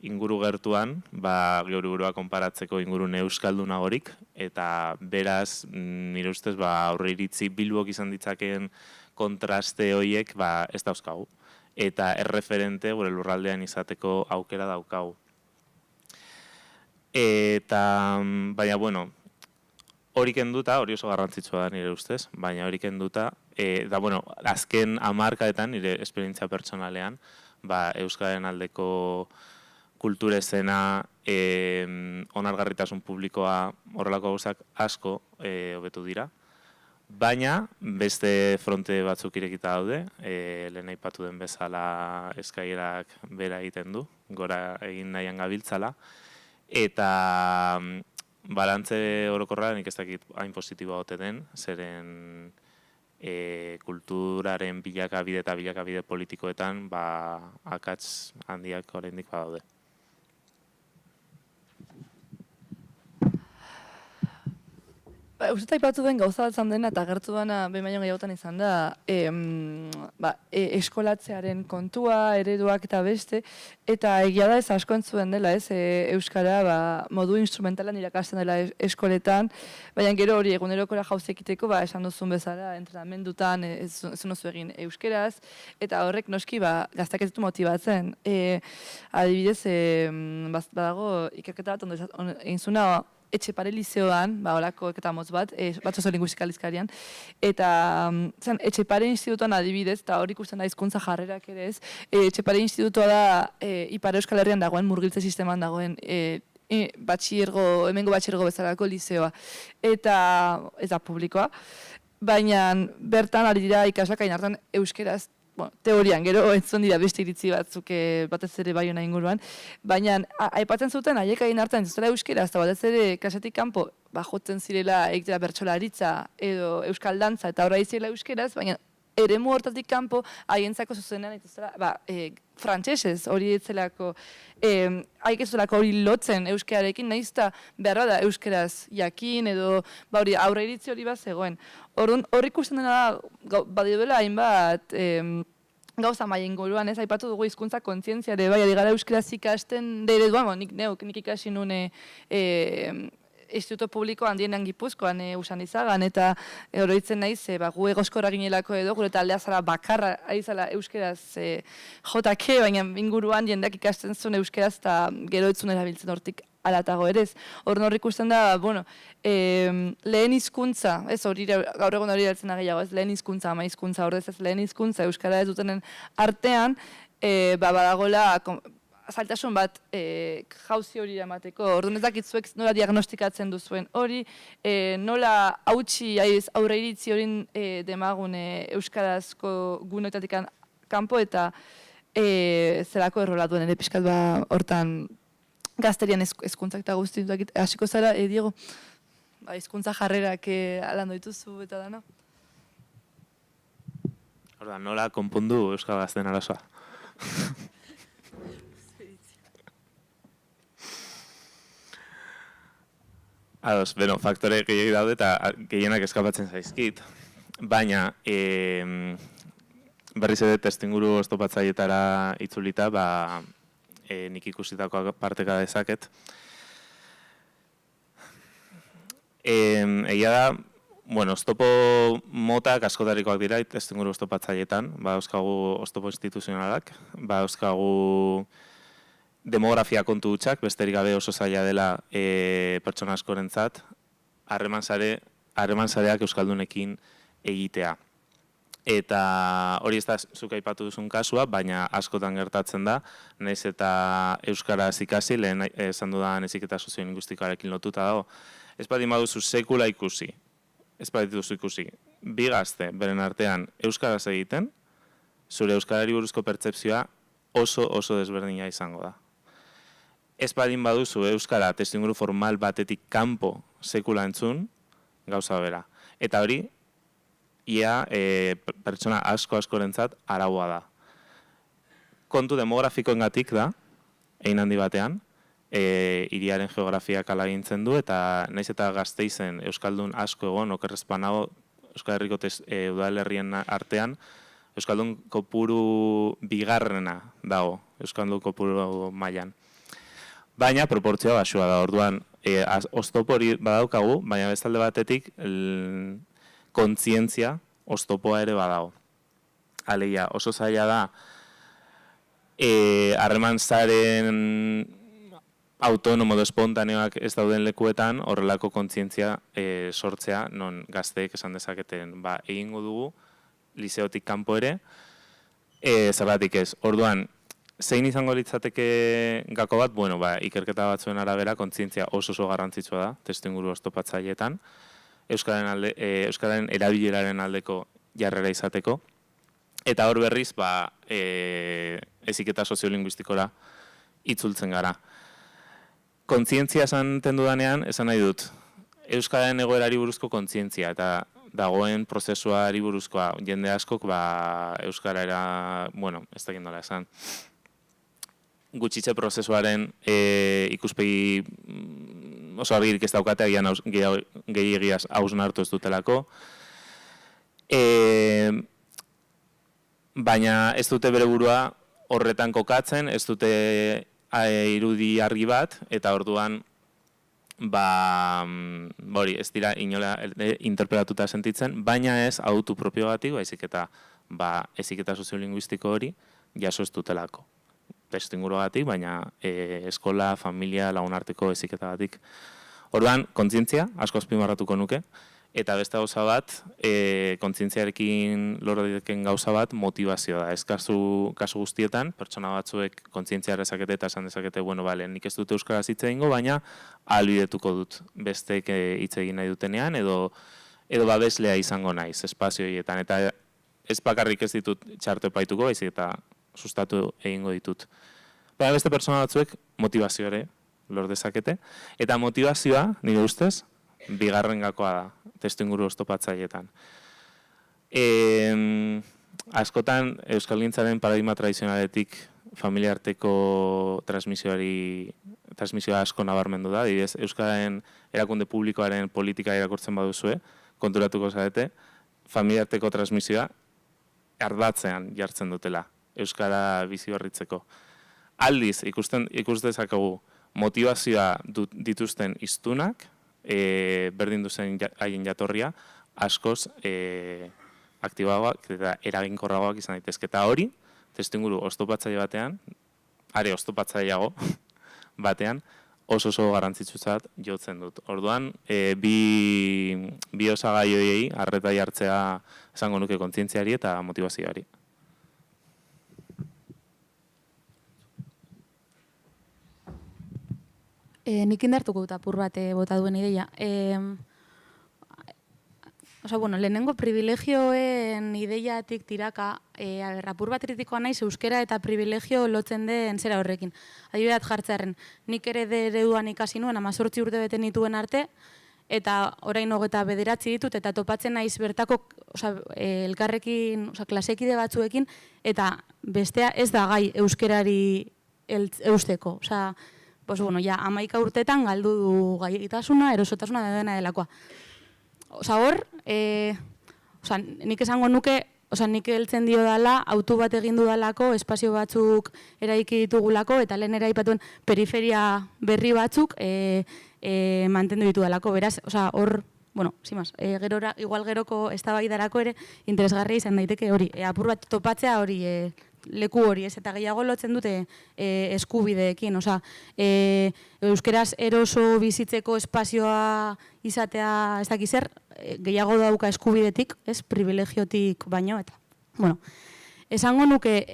inguru gertuan, geure burua konparatzeko ingurune euskaldunagorik, eta beraz, nire ustez, aurre iritzi Bilbok izan ditzakeen kontraste horiek ez dauzkagu. Eta erreferente gure lurraldean izateko aukera daukagu. Eta, baina, hori kenduta, hori oso garrantzitsua da nire ustez, baina hori kenduta, eta, azken hamarkadetan, nire esperientzia pertsonalean, euskaren aldeko kultura esena, onargarritasun publikoa, horrelako gauzak asko hobetu dira. Baina, beste fronte batzuk irekita daude, lehen aipatu den bezala eskailerak bera egiten du, gora egin nahian gabiltzala, eta balantze orokorra nik ez dakit hain positiboa ote den, zeren kulturaren bilakabide eta bilakabide politikoetan akats handiak oraindik badaude. Uste aipatu den gauza batzan dena eta agertu dena behin baino gehiagotan izan da eskolatzearen kontua, ereduak eta beste, eta egia da ez asko entzuen dela, euskara modu instrumentalan irakasten dela eskoletan, baina gero hori egunerokora jauzi ekiteko esan duzun bezala entrenamendutan ez duzu egin euskeraz, eta horrek noski gaztak ez ditu motibatzen. Adibidez, badago ikerketa bat egin zuna Etxepare Lizeoan, horako eketa motz bat soziolinguistika aldizkarian, eta Etxepare Institutuan adibidez, eta hor ikusten da hizkuntza jarrerak ere ez, Etxepare Institutua da Ipar Euskal Herrian dagoen, murgiltze sisteman dagoen, hemengo batxiergo bezalako lizeoa, eta ez da publikoa, baina bertan ari dira ikaslak hain hartan euskeraz, teorian, gero entzun dira beste iritzi batzuk batez ere Baiona inguruan, baina aipatzen zuten haiek hain hartan zuzela euskeraz, eta batez ere klasetik kanpo jotzen zirela egitera bertsolaritza edo euskal dantza eta horra izirela euskeraz, baina eremu hortatik kanpo haientzako zuzenean ituzela frantsesez hori etzelako haik ez zelako hori lotzen euskerarekin, nahiz eta beharra da euskeraz jakin edo aurre iritzi hori bat zegoen. Hor ikusten dena badiduela hainbat gauza maien inguruan, aipatu dugu hizkuntza kontzientzia ere, ari gara euskeraz ikasten ereduan, nik ikasi nune instituto publiko handienan Gipuzkoan usan izagan, eta oroitzen naiz, gu egoskorra ginelako edo, gure taldea zara bakarra ari zala euskeraz jotake, baina inguruan jendeak ikasten zuen euskeraz eta gero etzun erabiltzen hortik alatago ere ez. Hor ikusten da, lehen hizkuntza, gaur egun hori erabiltzen da gehiago, ez lehen hizkuntza, ama hizkuntza, horrez ez lehen hizkuntza euskara ez dutenen artean, badagoela zailtasun bat jauzi hori eramateko. Orduan ez dakit zuek nola diagnostikatzen duzuen hori, nola hautsi aurre iritzi horin demagun euskarazko gunoetatik kanpo eta zelako errola duen ere pixkat hortan gazterian hezkuntzak eta guzti dut hasiko zara, Diego, hezkuntza jarrerak alandu dituzu eta dana. Orda, nola konpondu euskal gazten arazoa? Ados, faktore gehiagik daude eta gehienak eskapatzen zaizkit. Baina, berriz ere testuinguru oztopatzailetara itzulita, nik ikusitako parteka dezaket. Egia da, oztopo motak askotarikoak dira testuinguru oztopatzailetan, euskagu oztopo instituzionalak, euskagu demografia kontu hutsak, besterik gabe oso zaila dela pertsona askorentzat, harreman sareak euskaldunekin egitea. Eta hori ez da zuk aipatu duzun kasua, baina askotan gertatzen da, nahiz eta euskaraz ikasi, lehen esan dudan heziketa soziolinguistikoarekin lotuta dago. Ez baldin baduzu sekula ikusi, ez badituzu ikusi, bi gazte beren artean euskaraz egiten, zure euskarari buruzko pertzepzioa oso desberdina izango da. Ez baldin baduzu euskara testuinguru formal batetik kanpo sekula entzun, gauza bera. Eta hori, ia pertsona askorentzat araua da. Kontu demografikoengatik da, hein handi batean, hiriaren geografiak alagintzen du, eta naiz eta Gasteizen euskaldun asko egon, okerrezpanago Euskal Herriko udalerrien artean, euskaldun kopuru bigarrena dago, euskaldun kopuru mailan. Baina proportzioa baxua da, orduan, oztopo hori badaukagu, baina bestalde batetik kontzientzia oztopoa ere badago. Alegia, oso zaila da, harreman zaren autonomo edo espontaneoak ez dauden lekuetan, horrelako kontzientzia sortzea, non gazteek esan dezaketen, egingo dugu, liseotik kanpo ere, zergatik ez. Orduan, zein izango litzateke gako bat, ikerketa batzuen arabera, kontzientzia oso garrantzitsua da, testuinguru oztopatzailetan, euskararen erabileraren aldeko jarrera izateko, eta hor berriz, heziketa soziolinguistikora itzultzen gara. Kontzientzia esan dudanean, esan nahi dut, euskararen egoerari buruzko kontzientzia, eta dagoen prozesuari buruzkoa, jende askok, euskarara, ez dakit nola esan, gutxitze prozesuaren ikuspegi oso argirik ez daukate, agian gehiegiaz hausnartu ez dutelako. Baina ez dute bere burua horretan kokatzen, ez dute irudi argi bat, eta orduan ez dira inola interpretatuta sentitzen, baina ez autu propio batik, baizik eta heziketa soziolinguistiko hori jaso ez dutelako. Testuinguruagatik, baina eskola, familia, lagunarteko heziketagatik. Orduan, kontzientzia, asko azpimarratuko nuke, eta beste gauza bat, kontzientziarekin lor daiteken gauza bat, motivazioa da. Ez kasu guztietan, pertsona batzuek kontzientzia dezakete eta esan dezakete, nik ez dute euskaraz hitz egingo, baina ahalbidetuko dut besteek hitz egin nahi dutenean, edo babeslea izango naiz, espazio horietan. Eta ez bakarrik ez ditut txarto epaituko, baizik eta sustatu egingo ditut. Baina beste pertsona batzuek motivazio ere lor dezakete. Eta motivazioa, nire ustez, bigarren gakoa da, testuinguru oztopatzailetan. Askotan, euskalgintzaren paradigma tradizionaletik familiarteko transmisioa asko nabarmendu da. Adibidez, euskararen erakunde publikoaren politika irakurtzen baduzue, konturatuko zarete, familiarteko transmisioa ardatzean jartzen dutela, euskara bizi horritzeko. Aldiz, ikus dezakegu motivazioa dituzten hiztunak, berdin duzen haien jatorria, askoz aktiboagoak eta eraginkorragoak izan daitezke. Eta hori, testuinguru oztopatzaile batean, are oztopatzaileago batean, oso garrantzitsutzat jotzen dut. Orduan, bi osagai horiei arreta jartzea esango nuke kontzientziari eta motivazioari. Nik indartuko dut apur bat bota duen ideia. Lehenengo privilegioen ideiatik tiraka, apur bat kritikoa naiz euskera eta privilegio lotzen den zera horrekin. Adibidat jartzearen, nik ere ereduan ikasi nuen, 18 urte bete nituen arte, eta orain 29 ditut, eta topatzen naiz bertako elkarrekin, klasekide batzuekin, eta bestea ez da gai euskerari eusteko. 11 urtetan galdu du gaitasuna, erosotasuna dena delakoa. Hor, nik esango nuke, nik heltzen dio dela, autu bat egin dudalako, espazio batzuk eraiki ditugulako, eta lehen eraipatuen periferia berri batzuk mantendu ditudalako. Beraz, hor, igual geroko eztabaidarako ere interesgarria izan daiteke hori. Apur bat topatzea hori, leku hori, eta gehiago lotzen dute eskubideekin. Euskeraz eroso bizitzeko espazioa izatea ez dakiz zer, gehiago dauka eskubidetik, privilegiotik baino, eta, esango nuke,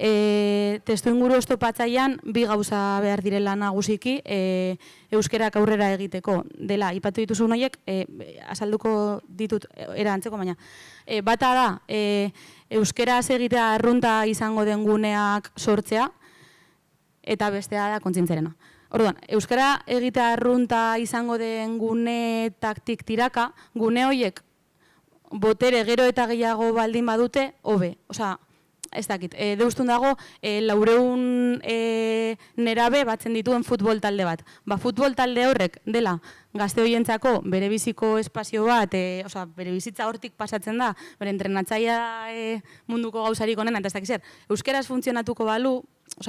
testu inguru estopatzaian bi gauza behar direla nagusiki euskerak aurrera egiteko. Dela, ipatu dituzun horiek, azalduko ditut erantzeko, baina. Bata da, euskeraz egitea arrunta izango den guneak sortzea, eta bestea da kontzientzarena. Orduan, euskara egitea arrunta izango den guneetatik tiraka, gune horiek botere gero eta gehiago baldin badute, hobe. Ez dakit, deustun dago, 400 nerabe batzen dituen futbol talde bat. Futbol talde horrek dela gazte horientzako bere biziko espazio bat, bere bizitza hortik pasatzen da, bere entrenatzaia munduko gauzarik onena, eta ez dakiz zer, euskeraz funtzionatuko balu,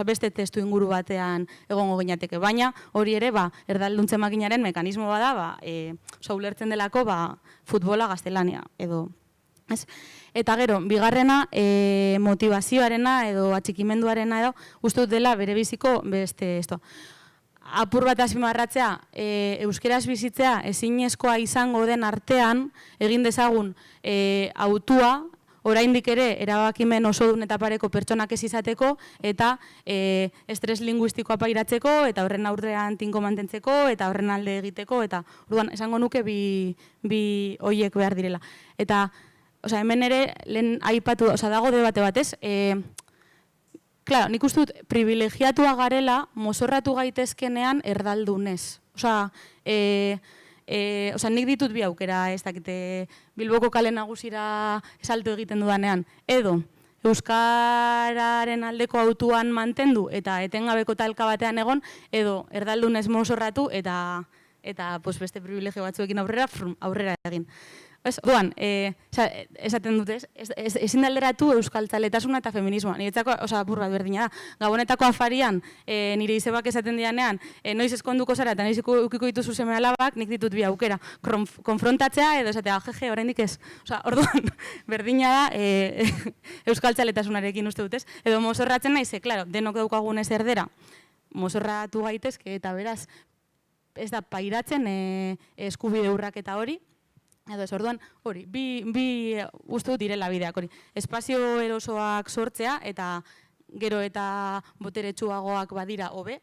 beste testu inguru batean egongo ginateke, baina hori ere erdalduntze makinaren mekanismo bada, ulertzen delako futbola gaztelania edo. Eta gero, bigarrena, motivazioarena edo atxikimenduarena edo, uste dut dela bere biziko beste esto. Apur bat azpimarratzea, euskeraz bizitzea ezinezkoa izango den artean, egin dezagun autua, oraindik ere erabakimen osodun eta pareko pertsonak ez izateko, eta estres linguistikoa pairatzeko, eta horren aurrean tinko mantentzeko, eta horren alde egiteko, eta orduan esango nuke bi hoiek behar direla. Eta hemen ere, lehen aipatu, dago debate batez, claro, nik uste dut privilegiatua garela mozorratu gaitezkenean erdaldunez. Nik ditut bi aukera, ez dakite, Bilboko kale nagusira salto egiten dudanean, edo euskararen aldeko autuan mantendu eta etengabeko talka batean egon, edo erdaldunez mozorratu eta beste privilegio batzuekin aurrera egin. Orduan, esaten dut ezin da alderatu euskaltzaletasuna eta feminismoa. Niretzako, apur bat berdina da. Gabonetako afarian, nire izebak esaten dianean, noiz eskonduko zara eta noiz ukiko dituzu seme alabak, nik ditut bi aukera. Konfrontatzea edo esatea, jeje, oraindik ez. Orduan, berdina da euskaltzaletasunarekin uste dut ez. Edo mozorratzen naiz, klaro, denok daukagun ez erdera, mozorratu gaitezke eta beraz, ez da pairatzen eskubide urraketa hori. Edo ez, orduan, hori, bi uste dut direla bideak hori. Espazio erosoak sortzea eta gero eta boteretsuagoak badira hobe,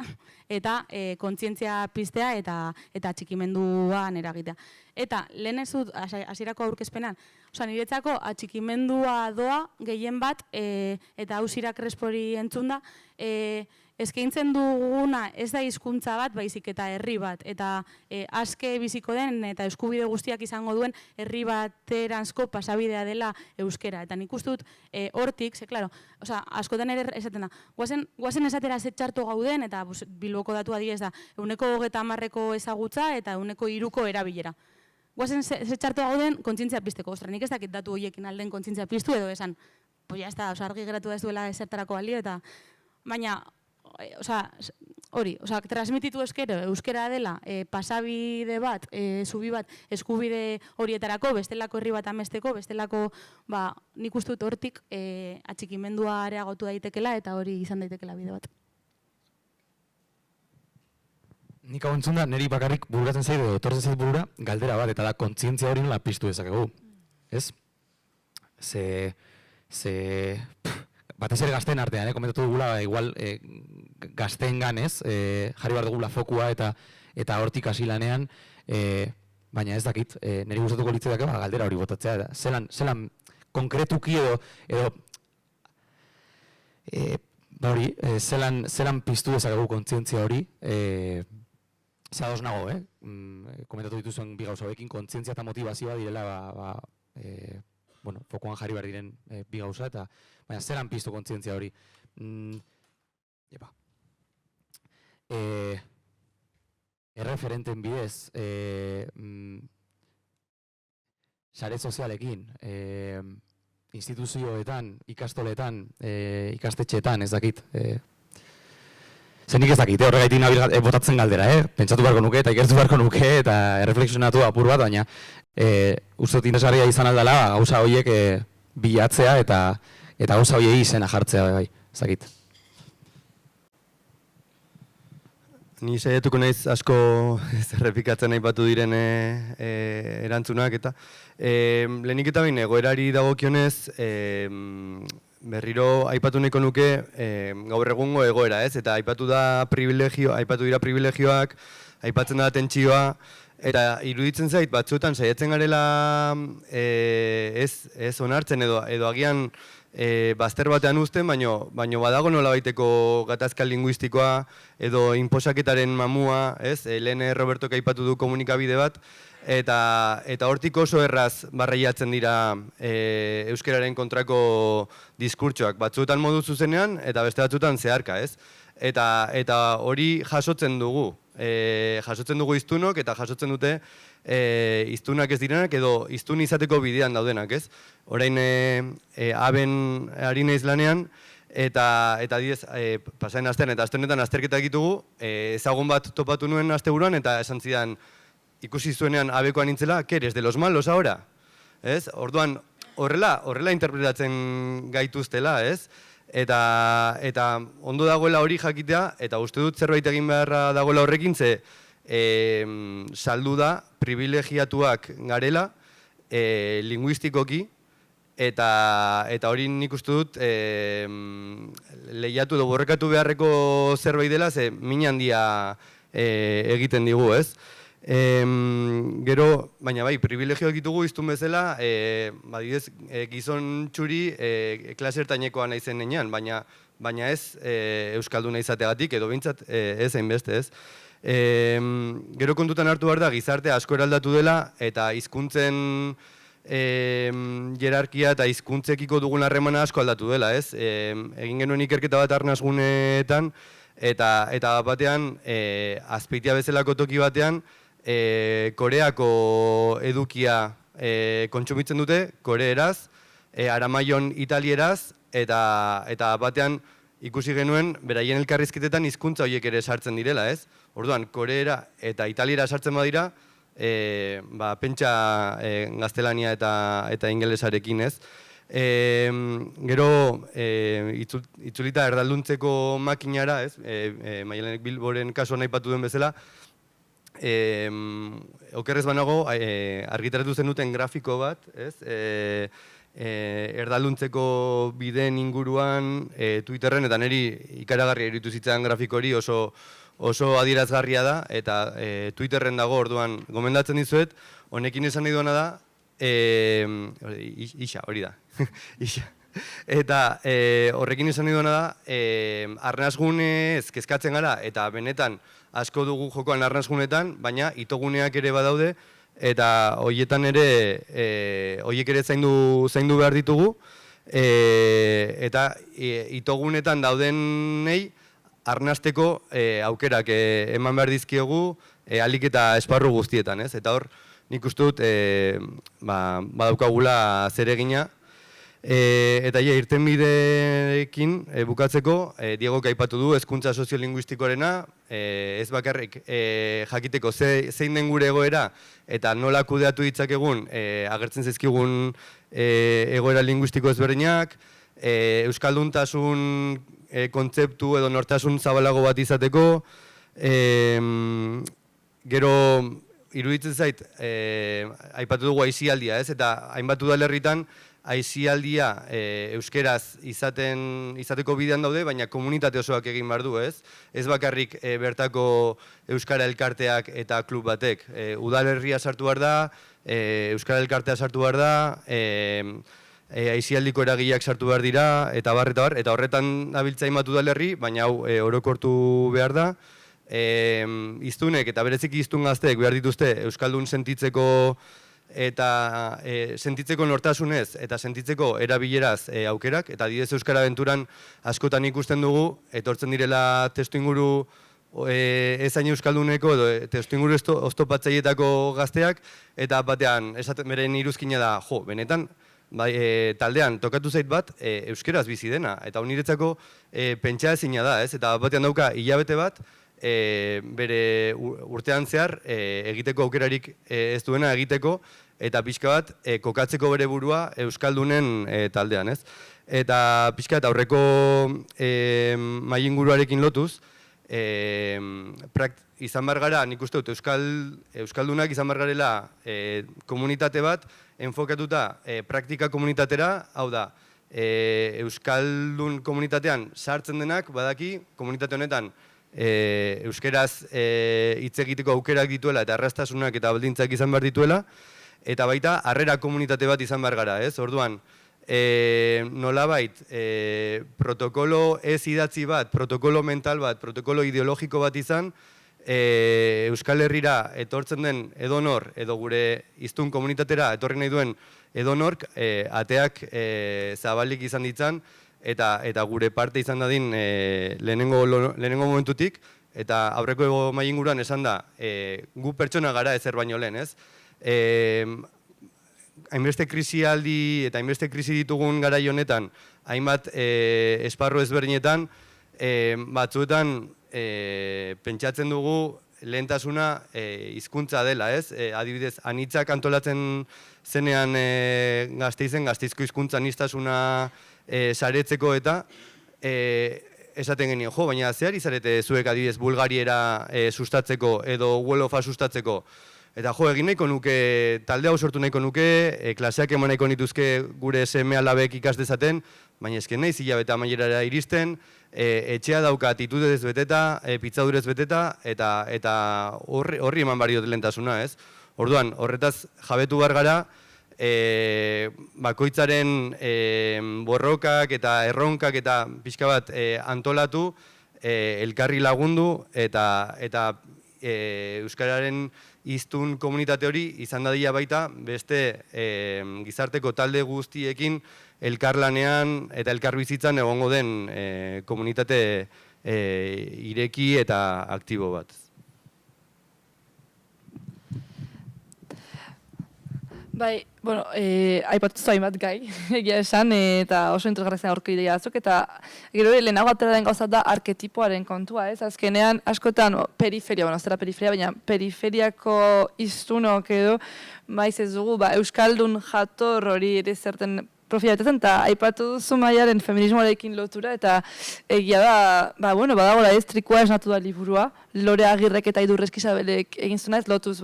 eta kontzientzia piztea eta atxikimenduan eragitea. Eta lehen ez dut, hasierako aurkezpenan, niretzako atxikimendua doa gehien bat, eta Hausira Crespori entzunda, eskaintzen duguna ez da hizkuntza bat, baizik eta herri bat, eta aske biziko den eta eskubide guztiak izango duen herri bateranzko pasabidea dela euskera. Eta nik uste dut hortik, askotan ere esaten da, guazen esatera zetxartu gauden, eta Bilboko datu adibidez da, 30% ezagutza eta 3% erabilera. Guazen zetxartu gauden kontzientzia pizteko, nik ez dakit datu horiekin alden kontzientzia piztu edo esan, argi geratu da ez duela ezertarako balio, eta baina, hori, transmititu euskera dela pasabide bat, zubi bat, eskubide horietarako, bestelako herri bat amesteko, bestelako, nik uste dut hortik atxikimendua areagotu daitekela eta hori izan daitekela bide bat. Nik hau entzun da, niri bakarrik bururatzen zaidu, etortzen zait burura, galdera bat, eta da kontzientzia hori nola piztu dezakegu. Ez? Batez ere gazteen artean, komentatu dugula, igual gazteen ganez, jarri behar dugula fokua eta eta hortik hasi lanean, baina ez dakit, niri gustatuko litzaidake galdera hori botatzea, zelan konkretuki edo zelan piztu dezakegu kontzientzia hori, zadoz nago, komentatu dituzuen bi gauza hauekin, kontzientzia eta motivazioa direla, fokoan jarri behar diren bi gauza, eta baina zelan piztu kontzientzia hori. Erreferenten bidez, sare sozialekin, instituzioetan, ikastoletan, ikastetxeetan, ez dakit. Zenik ez dakit, horregaitik nabil botatzen galdera, pentsatu beharko nuke eta ikertu beharko nuke eta erreflexionatu apur bat, baina uste dut interesgarria izan aldala gauza horiek bilatzea eta gauza horiei izena jartzea, bai, ez dakit. Ni saiatuko naiz asko errepikatzen aipatu diren erantzunak eta lehenik eta behin egoerari dagokionez berriro aipatu nahiko nuke gaur egungo egoera, ez? Eta aipatu dira privilegioak, aipatzen da tentsioa, eta iruditzen zait batzuetan saiatzen garela ez onartzen edo agian bazter batean uzten, baino badago nolabaiteko gatazka linguistikoa edo inposaketaren mamua, ez? Lehen Robertok aipatu du komunikabide bat, eta hortik oso erraz barreiatzen dira euskararen kontrako diskurtsoak, batzuetan modu zuzenean eta beste batzuetan zeharka, ez? Eta hori jasotzen dugu hiztunok eta jasotzen dute hiztunak ez direnak edo hiztun izateko bidean daudenak, ez? Orain aben ari naiz lanean eta adibidez pasaren astean eta aste honetan azterketa egitugu, ezagun bat topatu nuen asteburuan eta esan zidan ikusi zuenean abekoan nintzela, ¿qué eres de los malos ahora? Ez? Orduan horrela interpretatzen gaituztela, ez? Eta ondo dagoela hori jakitea, eta uste dut zerbait egin beharra dagoela horrekin, ze saldu da privilegiatuak garela linguistikoki, eta hori nik uste dut lehiatu edo borrekatu beharreko zerbait dela, ze min handia egiten digu, ez? Gero, baina bai, privilegioak ditugu iztun bezala, badidez, gizon txuri klase ertainekoa naizen nenean, baina ez euskalduna izateagatik, edo bintzat ez hainbeste, ez. Gero kontutan hartu behar da, gizarte asko eraldatu dela, eta hizkuntzen jerarkia eta hizkuntzekiko dugun harremana asko aldatu dela, ez. Egin genuen ikerketa bat arnasguneetan, eta batean, Azpeitia bezalako toki batean, Koreako edukia kontsumitzen dute, koreeraz, aramaion italieraz, eta batean ikusi genuen beraien elkarrizketetan hizkuntza horiek ere sartzen direla, ez? Orduan, koreera eta italiera sartzen badira, pentsa gaztelania eta ingelesarekin, ez? Gero, itzulita erdalduntzeko makinara, ez? Maialenek Bilboren kasuan aipatu duen bezala, okerrez banago, argitaratu zenuten grafiko bat, ez? Erdalduntzeko bideen inguruan Twitterren, eta niri ikaragarria iruditu zitzaidan grafiko hori oso adierazgarria da, eta Twitterren dago, orduan gomendatzen dizuet, honekin esan nahi duena da, isa, hori da, isa. Eta horrekin esan nahi duena da, arnasgunez kezkatzen gara, eta benetan asko dugu jokoan arnasgunetan, baina itoguneak ere badaude, eta horietan ere, horiek ere zaindu behar ditugu, eta itogunetan daudenei arnasteko aukerak eman behar dizkiogu, ahalik eta esparru guztietan, ez? Eta hor, nik uste dut, badaukagula zeregina. Eta irtenbideekin bukatzeko, Diegok aipatu du hezkuntza soziolinguistikoarena, ez bakarrik jakiteko zein den gure egoera eta nola kudeatu ditzakegun agertzen zaizkigun egoera linguistiko ezberdinak, euskalduntasun kontzeptu edo nortasun zabalago bat izateko, gero iruditzen zait, aipatu dugu aisialdia, ez? Eta hainbat udalerritan aisialdia euskeraz izateko bidean daude, baina komunitate osoak egin behar du, ez? Ez bakarrik bertako euskara elkarteak eta klub batek. Udalerria sartu behar da, euskara elkartea sartu behar da, aisialdiko eragileak sartu behar dira, eta bar, eta horretan dabiltza hainbat udalerri, baina hau orokortu behar da. Iztunek eta bereziki iztun gazteek behar dituzte euskaldun sentitzeko eta sentitzeko nortasunez eta sentitzeko erabileraz aukerak, eta adibidez Euskara Abenturan askotan ikusten dugu, etortzen direla testuinguru ezain euskalduneko edo testuinguru oztopatzailetako gazteak, eta batean beren iruzkina da, benetan, taldean tokatu zait bat euskeraz bizi dena, eta niretzako pentsa ezina da, ez? Eta batean dauka hilabete bat, bere urtean zehar egiteko aukerarik ez duena egiteko, eta pixka bat kokatzeko bere burua euskaldunen taldean, ez? Eta pixka eta aurreko mailinguruarekin lotuz, izan behar gara, nik uste dut, euskaldunak izan behar garela komunitate bat enfokatuta praktika komunitatera, hau da, euskaldun komunitatean sartzen denak, badaki, komunitate honetan euskeraz hitz egiteko aukerak dituela eta erraztasunak eta baldintzak izan behar dituela, eta baita harrera komunitate bat izan behar gara, ez? Orduan, nolabait, protokolo ez idatzi bat, protokolo mental bat, protokolo ideologiko bat izan, Euskal Herrira etortzen den edonor, edo gure hiztun komunitatera etorri nahi duen edonork, ateak zabalik izan ditzan, eta gure parte izan dadin lehenengo momentutik, eta aurreko mailinguruan esan da, gu pertsona gara ezer baino lehen, ez? Hainbeste krisialdi eta hainbeste krisi ditugun garai honetan, hainbat esparru ezberdinetan, batzuetan pentsatzen dugu lehentasuna hizkuntza dela, ez? Adibidez, anitzak antolatzen zenean Gasteizko hizkuntza aniztasuna saretzeko eta esaten genio, baina zehar izarete zuek adibidez Bulgariera sustatzeko edo Wolofa sustatzeko. Eta egin nahiko nuke, talde hau sortu nahiko nuke, klaseak eman nahiko nituzke gure seme-alabek ikas dezaten, baina esken nahi hilabete amaierara iristen, etxea dauka atitudez beteta, pitzadurez beteta, eta horri eman bari dut lehentasuna, ez? Orduan, horretaz jabetu behar gara, bakoitzaren borrokak eta erronkak eta pixka bat antolatu, elkarri lagundu, eta euskararen hiztun komunitate hori izan dadila baita beste gizarteko talde guztiekin elkarlanean eta elkarbizitzan egongo den komunitate ireki eta aktibo bat. Bai, bueno, aipatuzu hainbat gai, egia esan, eta oso interesgarria zen aurko ideia batzuk, eta gero lehenago atera den gauzat da arketipoaren kontua, ez? Azkenean, askotan, periferia, ez dela periferia, baina periferiako hiztunok edo, maiz ez dugu, euskaldun jator hori ere zerten profilatezen, eta aipatu duzu Maiaren feminismoarekin lotura, eta egia da, badagoela ez, trikoa esnatu da liburua, Lore Agirrek eta Idurrez Isabelek egin zuna ez, lotuz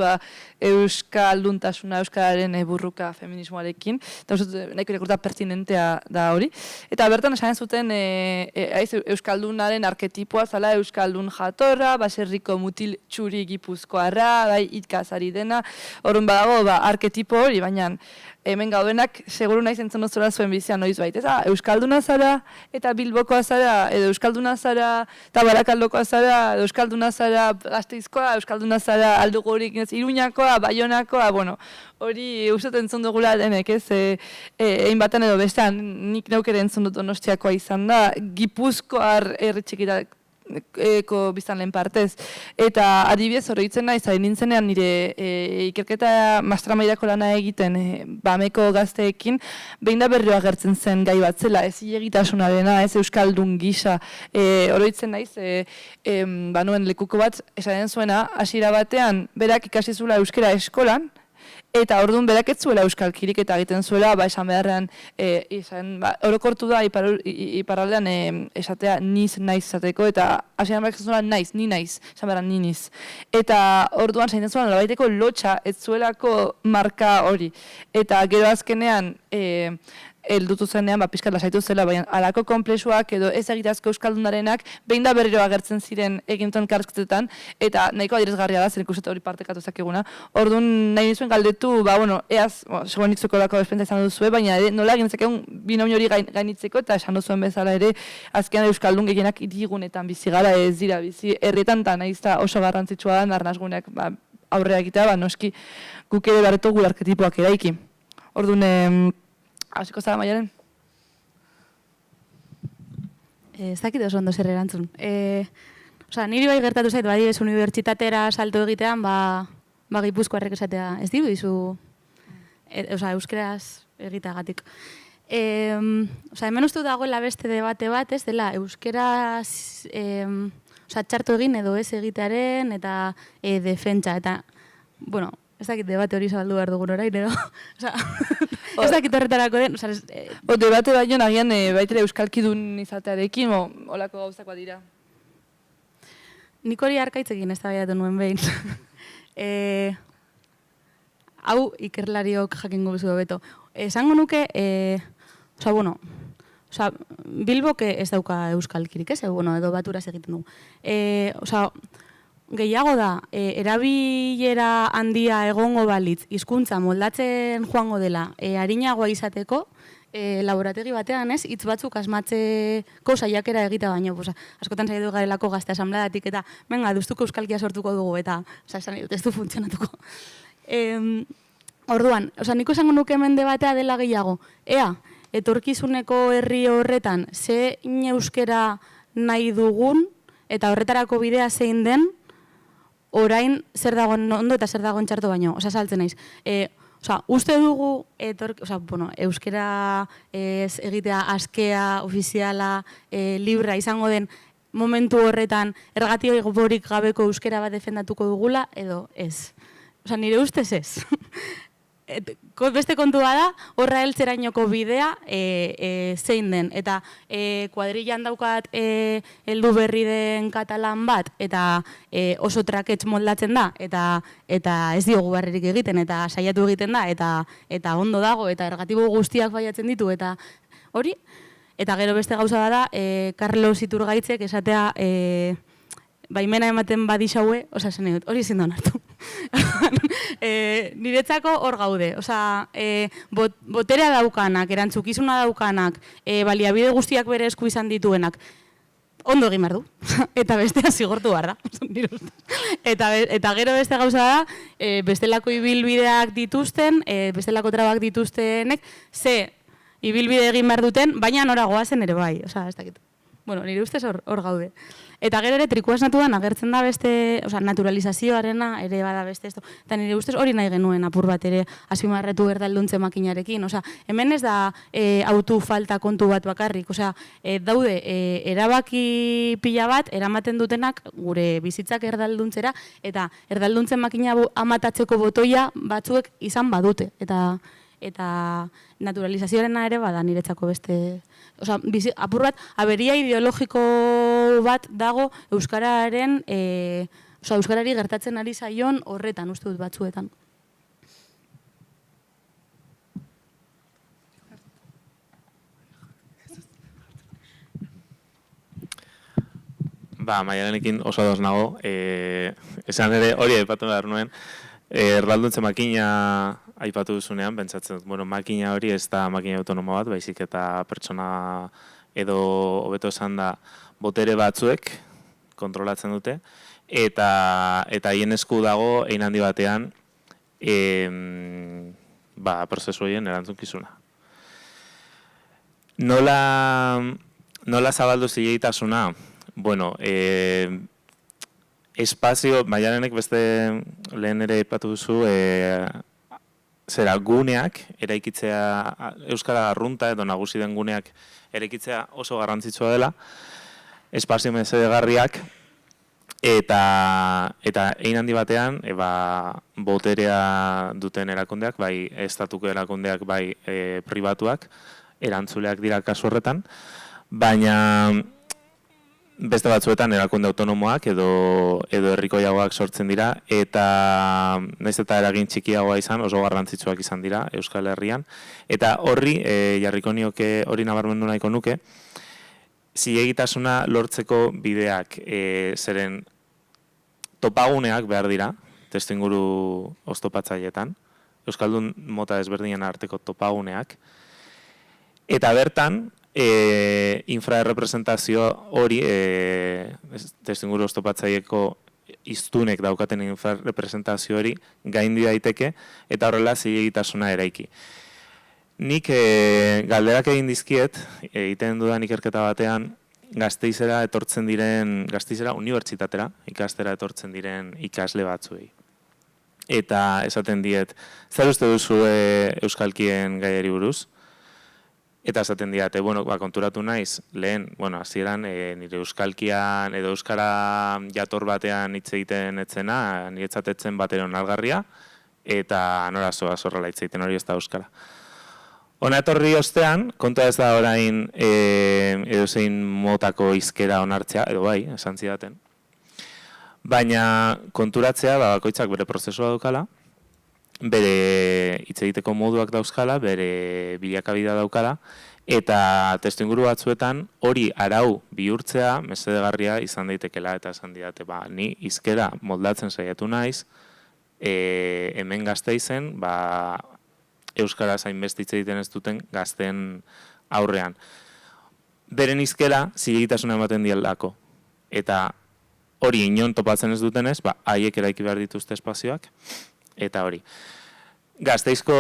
euskalduntasuna, euskararen burruka feminismoarekin, eta nahiko irakurta pertinentea da hori. Eta bertan esan zuten euskaldunaren arketipoa zala euskaldun jatorra, baserriko mutil txuri gipuzkoarra, itkazari dena, horren badago arketipo hori, baina hemen gaudenak, seguru nahi zentzen duzula zuen bizian noiz bait, euskalduna zara eta Bilbokoa zara, edo euskalduna zara eta Barakaldokoa zara, edo euskalduna zara Gasteizkoa, euskalduna zara Aldugurik, Iruñakoa, Baionakoa, hori uste entzun dugula denek, ez? Egin batean edo bestean, nik neukere entzun dut Donostiakoa izan da, Gipuzkoar herri txikitak biztan lehen partez. Eta adibidez oroitzen naiz, nintzenean nire ikerketa masteramairako lana egiten bameko gazteekin, behin da berrioa agertzen zen gai bat zela, ez hilegitasunarena, ez euskaldun gisa. Oroitzen naiz, nuen lekuko bat, esaten zuena, hasiera batean, berak ikasi zuela euskera eskolan, eta orduan berak ez zuela euskalkirik eta egiten zuela, esan beharrean, orokortu da iparraldean esatea niz naiz izateko, eta hasieran berak zuela naiz, ni naiz, esan beharrean ni niz. Eta orduan zaintzen zuela nolabaiteko lotxa ez zuelako marka hori. Eta gero azkenean, heldutu zenean, pixkat lasaitu zela, baina alako konplexuak edo ez egitazko euskaldunarenak behin da berriro agertzen ziren egintzen karrasketetan, eta nahiko adierazgarria da, zer ikusten hori partekatu zakeguna. Orduan nahi nizuen galdetu, eaz, segoen itzoko dako espentza izan duzue, baina nola egin zakegun binomi hori gainitzeko, eta esan duzuen bezala ere, azkenean euskaldun gehienak hirigunetan bizi gara, ez dira bizi herrietan, eta nahiz da oso garrantzitsua da, arnasguneak aurrera egitea, noski guk ere barretu gure arketipoak eraiki. Orduan, hasiko zara Maialen? Ez dakit oso ondo zer erantzun. Niri bai gertatu zait, badibez unibertsitatera salto egitean, Gipuzkoarrek esatea, ez dizu, euskeraz egiteagatik. Hemen uste dagoela beste debate bat, ez dela, euskeraz txarto egin edo ez egitearen eta defentsa, eta, bueno, ez dakit debate hori zabaldu behar dugun orain, edo? Ez dakit horretarako den. Debate baino nagian baitere euskalkidun izatearekin, olako gauzak dira. Nik hori arkaitzekin ez da behatu nuen behin. Hau ikerlariok jakingo bezu beto. Esango nuke, Bilbok ez dauka euskalkirik, ez? Edo baturaz egiten dugu. Gehiago da, erabilera handia egongo balitz, hizkuntza moldatzen joango dela, arinagoa izateko, laborategi batean, ez, hitz batzuk asmatzeko saiakera egita baino. Askotan saiatu garelako gazte asambladatik eta, venga, duztuko euskalkia sortuko dugu eta, esan dut, ez du funtzionatuko. Orduan, niko esango nuke hemen debatea dela gehiago, etorkizuneko herri horretan, zein euskera nahi dugun, eta horretarako bidea zein den, orain zer dagoen ondo eta zer dagoen txarto baino, saltzen naiz. Uste dugu, euskera egitea askea, ofiziala, libra izango den momentu horretan ergatiborik gabeko euskera bat defendatuko dugula, edo ez. Nire ustez ez. Beste kontua da, horra heltzerainoko bidea zein den. Eta kuadrillan daukat heldu berri den katalan bat, eta oso trakets moldatzen da, eta ez diogu barrerik egiten, eta saiatu egiten da, eta ondo dago, eta ergatibo guztiak baiatzen ditu, eta hori. Eta gero beste gauza da, Carlos Iturgaitzek esatea baimena ematen badixaue, hori ezin da onartu. Niretzako hor gaude, boterea daukanak, erantzukizuna daukanak, baliabide guztiak bere esku izan dituenak, ondo egin behar du, eta bestea zigortu behar da. Eta gero beste gauza da, bestelako ibilbideak dituzten, bestelako trabak dituztenek, ze ibilbide egin behar duten, baina nora goazen ere bai, ez dakit. Bueno, nire ustez hor gaude. Eta gero ere, trikuaz natuan agertzen da beste, naturalizazioarena ere bada beste esto. Eta nire ustez hori nahi genuen apur bat ere azpimarratu erdalduntze makinarekin. Hemen ez da autu falta kontu bat bakarrik. Daude, erabaki pila bat, eramaten dutenak gure bizitzak erdalduntzera, eta erdalduntzen makina amatatzeko botoia batzuek izan badute. Eta naturalizazioarena ere bada niretzako beste... apur bat, aberia ideologiko bat dago euskararen, euskarari gertatzen ari zaion horretan, uste dut batzuetan. Maialenekin oso ados nago, esan ere hori aipatu behar nuen, erdalduntze makina aipatu duzunean, pentsatzen, makina hori ez da makina autonomo bat, baizik eta pertsona edo hobeto esan da botere batzuek kontrolatzen dute, eta haien esku dago ein handi batean prozesu horien erantzunkizuna. Nola zabaldu zileitasuna? Espazio, Maialenek beste lehen ere aipatu duzu, guneak, eraikitzea, euskara arrunta edo nagusi den guneak eraikitzea oso garrantzitsua dela, espazio mesedegarriak, eta hein handi batean, boterea duten erakundeak, bai estatuko erakundeak, bai pribatuak, erantzuleak dira kasu horretan, baina beste batzuetan erakunde autonomoak edo herrikoiagoak sortzen dira, eta nahiz eta eragin txikiagoa izan, oso garrantzitsuak izan dira Euskal Herrian. Eta horri, jarriko nioke, hori nabarmendu nahiko nuke, zilegitasuna lortzeko bideak zeren topaguneak behar dira, testuinguru oztopatzaileetan, Euskaldun mota ezberdinen arteko topaguneak, eta bertan, infrarrepresentazio hori, testuinguru oztopatzaileko iztunek daukaten infrarrepresentazio hori gaindi daiteke, eta horrela zilegitasuna eraiki. Nik galderak egin dizkiet, egiten dudan ikerketa batean, Gasteizera unibertsitatera ikastera etortzen diren ikasle batzuei. Eta esaten diet, zer uste duzu euskalkien gaiari buruz? Eta esaten diate, konturatu naiz, lehen, hasieran nire euskalkian edo euskara jator batean hitz egiten etzena, niretzat etzen batera onargarria, eta nora zorrela hitz egiten hori ez da euskara. Hona etorri ostean, kontua ez da orain edozein motako hizkera onartzea, edo bai, esan zidaten. Baina konturatzea, bakoitzak bere prozesua daukala, bere hitz egiteko moduak dauzkala, bere bilakabidea daukala, eta testuinguru batzuetan hori arau bihurtzea mesedegarria izan daitekela, eta esan didate, ni hizkera moldatzen saiatu naiz, hemen Gasteizen, euskaraz hainbeste hitz egiten ez duten gazteen aurrean. Beren hizkera zilegitasuna ematen dielako. Eta hori inon topatzen ez dutenez, haiek eraiki behar dituzte espazioak, eta hori. Gasteizko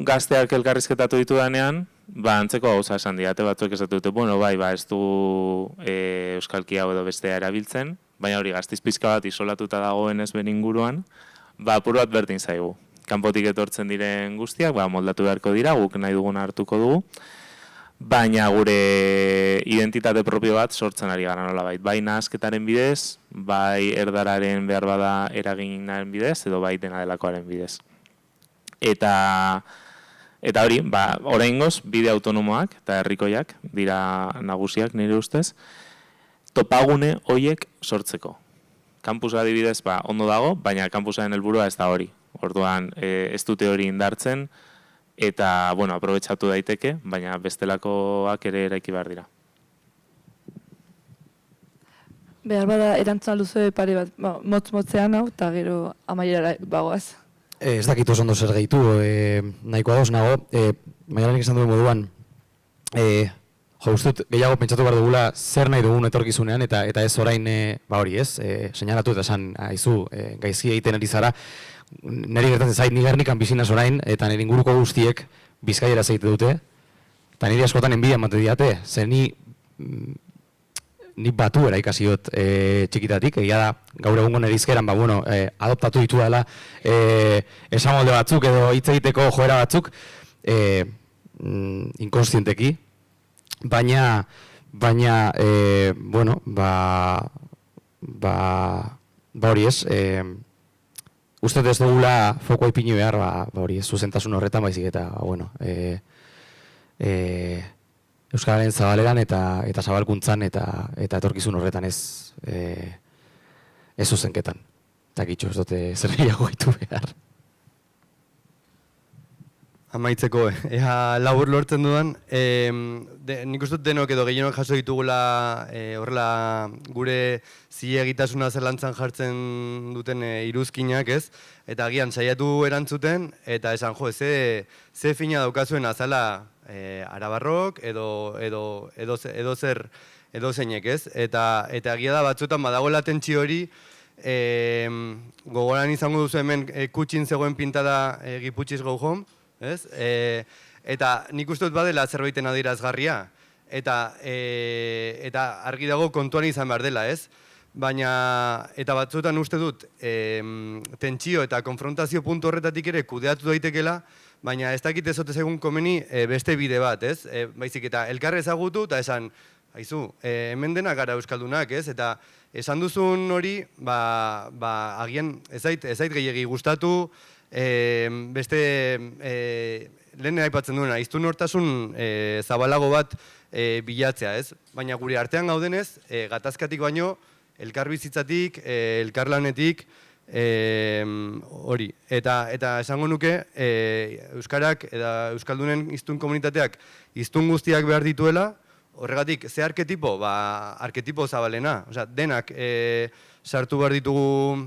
gazteak elkarrizketatu ditudanean, antzeko gauza esan diate, batzuek esatu dute, ez du euskalki hau edo bestea erabiltzen, baina hori Gasteiz pixka bat isolatuta dagoen ez ben inguruan, apur bat berdin zaigu. Kanpotik etortzen diren guztiak, moldatu beharko dira, guk nahi duguna hartuko dugu, baina gure identitate propio bat sortzen ari gara nolabait. Bai nahasketaren bidez, bai erdararen behar bada eraginaren bidez, edo bai dena delakoaren bidez. Eta hori, oraingoz, bide autonomoak eta herrikoiak dira nagusiak nire ustez, topagune horiek sortzeko. Kampusa adibidez, ondo dago, baina kampusaren helburua ez da hori. Orduan, ez dute hori indartzen, eta, aprobetxatu daiteke, baina bestelakoak ere eraiki behar dira. Behar bada erantzuna luze pare bat, motz-motzean hau, eta gero amaierara bagoaz. Ez dakit oso ondo zer gehitu, nahiko ados nago, Maialenek esan duen moduan, ustut gehiago pentsatu behar dugula zer nahi dugun etorkizunean, eta ez orain, hori ez, seinalatu eta esan, aizu, gaizki egiten ari zara, niri gertatzen zait, ni Gernikan bizi naiz orain, eta nire inguruko guztiek Bizkaiera zeite dute, eta niri askotan enbidia emate diate, ze ni batuera ikasiot txikitatik, egia da, gaur egungo nire izkeran, adoptatu ditu dela esamolde batzuk edo hitz egiteko joera batzuk, inkonstienteki, baina, hori ez, uste ez dugula fokoa ipini behar, hori ez, zuzentasun horretan baizik eta, Euskararen zabaleran eta zabalkuntzan eta etorkizun horretan ez zuzenketan. Eta gitxo, ez dute zer gehiago gaitu behar. Amaitzeko, ea labur lortzen dudan, nik uste dut denok edo gehienok jaso ditugula horrela gure zilegitasuna zelantzan jartzen duten iruzkinak, ez? Eta agian saiatu erantzuten, eta esan ze fina daukazuen azala arabarrok edo zeinek, ez? Eta agia da batzuetan badagoela tentsio hori, gogoran izango duzu hemen kutxin zegoen pintada Giputxiz go home, ez? Eta nik uste dut badela zerbaiten adierazgarria, eta argi dago kontuan izan behar dela, ez? Baina, eta batzuetan uste dut, tentsio eta konfrontazio puntu horretatik ere kudeatu daitekela, baina ez dakit ezote segun komeni beste bide bat, ez? Baizik eta elkarre ezagutu eta esan, haizu, hemen denak gara euskaldunak, ez? Eta esan duzun hori, agian ez zait gehiegi gustatu, beste lehen aipatzen duena, hiztun nortasun zabalago bat bilatzea, ez? Baina gure artean gaudenez, gatazkatik baino, elkarbizitzatik, elkarlanetik, hori. Eta esango nuke, Euskarak eta Euskaldunen hiztun komunitateak hiztun guztiak behar dituela, horregatik, ze arketipo? Ba, arketipo zabalena. Osea, denak sartu behar ditugu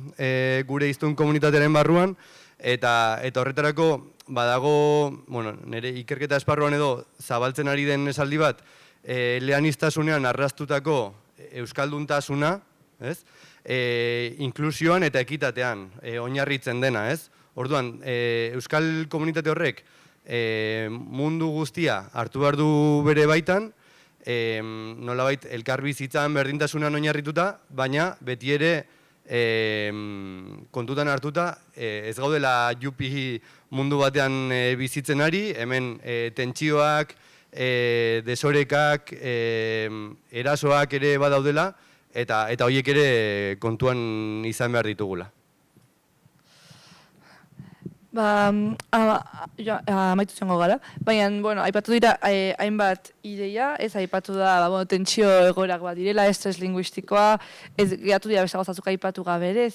gure hiztun komunitatearen barruan, eta horretarako badago, bueno, nire ikerketa esparruan edo zabaltzen ari den esaldi bat, eleaniztasunean arrastutako euskalduntasuna, ez? Inklusioan eta ekitatean oinarritzen dena, ez? Orduan, euskal komunitate horrek mundu guztia hartu behar du bere baitan, nolabait elkarbizitzan berdintasunan oinarrituta, baina beti ere kontutan hartuta ez gaudela jupi mundu batean bizitzen ari, hemen tentsioak, desorekak, erasoak ere badaudela, eta horiek ere kontuan izan behar ditugula. Amaitu zengo gara, baina, bueno, aipatu dira hainbat ideia, ez aipatu da, tentsio egoerak bat direla, estres linguistikoa, ez gehatu dira beste gauzatzuk aipatu gabe ere,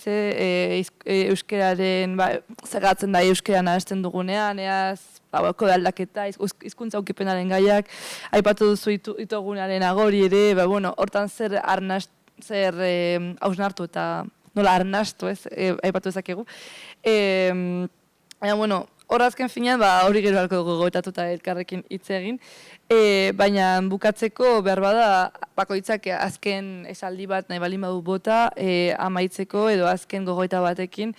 euskeraren, zergatzen da euskera nahasten dugunean, kode aldaketa, hizkuntza ukipenaren gaiak, aipatu duzu itogunaren agori ere, hortan zer hausnartu eta nola arnastu, ez, aipatu ezakegu. Baina, horrazken finean, hori gero halko gogoetatuta elkarrekin hitz egin, baina bukatzeko behar bada, bakoitzak azken esaldi bat nahi balin badu bota, amaitzeko edo azken gogoeta batekin,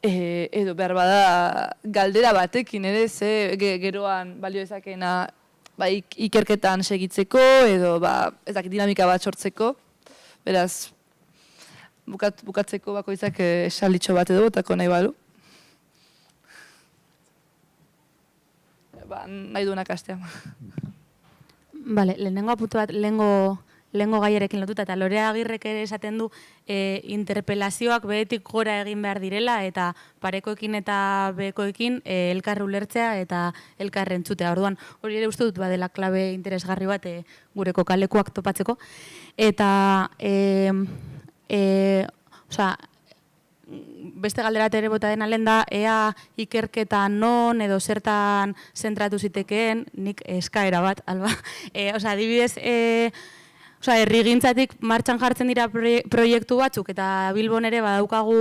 edo behar bada galdera batekin, ere, geroan balio ezakena ikerketan segitzeko, edo dinamika bat sortzeko, beraz, bukatzeko bakoitzak esalditxo bat edo botako nahi balu. Nahi duenak astea. Bale, lehenengo apuntu bat, lehengo gaiarekin lotuta, eta Lorea Agirrek ere esaten du interpelazioak behetik gora egin behar direla, eta parekoekin eta behekoekin elkarri ulertzea eta elkarri entzutea. Orduan, hori ere uste dut badela klabe interesgarri bat gure kokalekuak topatzeko. Eta, beste galderat ere bota dena lehen da, ea ikerketa non edo zertan zentratu zitekeen, nik eskaera bat, alba. Adibidez, herrigintzatik martxan jartzen dira proiektu batzuk, eta Bilbon ere badaukagu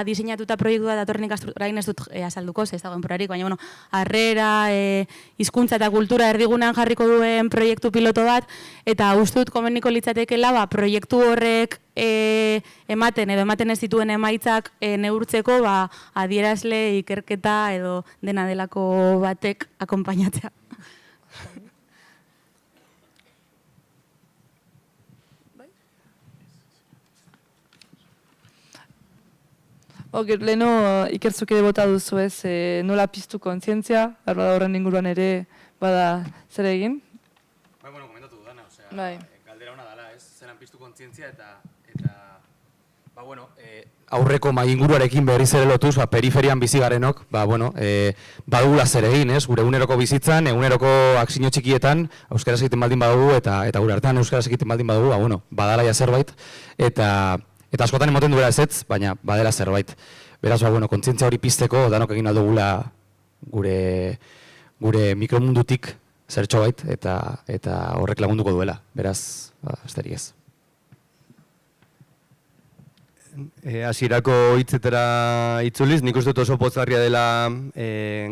diseinatuta proiektu bat, datorren ikasturain ez dut azalduko, ez dagoen porarik, baina, harrera, hizkuntza eta kultura erdigunean jarriko duen proiektu piloto bat, eta uste dut komeniko litzatekela, proiektu horrek ematen edo ematen ez dituen emaitzak neurtzeko, adierazle, ikerketa edo dena delako batek akonpainatzea. Leheno ikertzuk ere bota duzu ez, nola piztu kontzientzia, horren inguruan ere bada zer egin? Komentatu dudana, galdera hona dela, ez, zelan piztu kontzientzia eta aurreko mai inguruarekin berriz ere lotuz, periferian bizi garenok, badugula zer egin, ez, gure eguneroko bizitzan, eguneroko akzio txikietan, euskaraz egiten baldin badugu, eta gure artean euskaraz egiten baldin badugu, badalaia zerbait, eta askotan emoten duela ezetz, baina badela zerbait. Beraz, kontzientzia hori pizteko, danok egin aldugula gure mikromundutik zertxo bait, eta horrek lagunduko duela. Beraz, esterik ez. Hasierako hitzetara itzuliz, nik uste dut oso pozgarria dela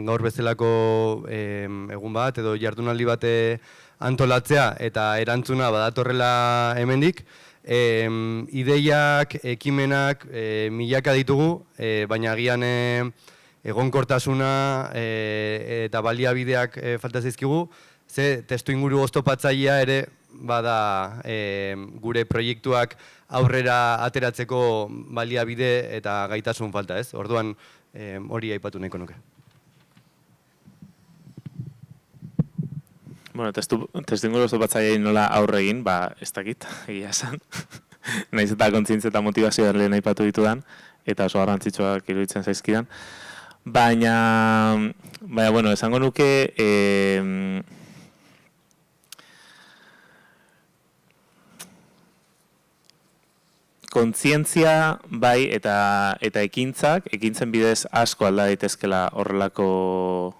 gaur bezalako egun bat, edo jardunaldi bat antolatzea, eta erantzuna badatorrela hemendik. Ideiak, ekimenak milaka ditugu, baina agian egonkortasuna eta baliabideak falta zaizkigu, ze testu inguru oztopatzailea ere bada gure proiektuak aurrera ateratzeko baliabide eta gaitasun falta, ez? Orduan hori aipatu nahiko nuke. Testu inguru oztopatzaileei nola aurre egin, ez dakit, egia esan. Naiz eta kontzientzia eta motivazioa lehen aipatu ditudan, eta oso garrantzitsuak iruditzen zaizkidan. Baina, bueno, esango nuke, kontzientzia bai eta ekintzen bidez asko alda daitezkela horrelako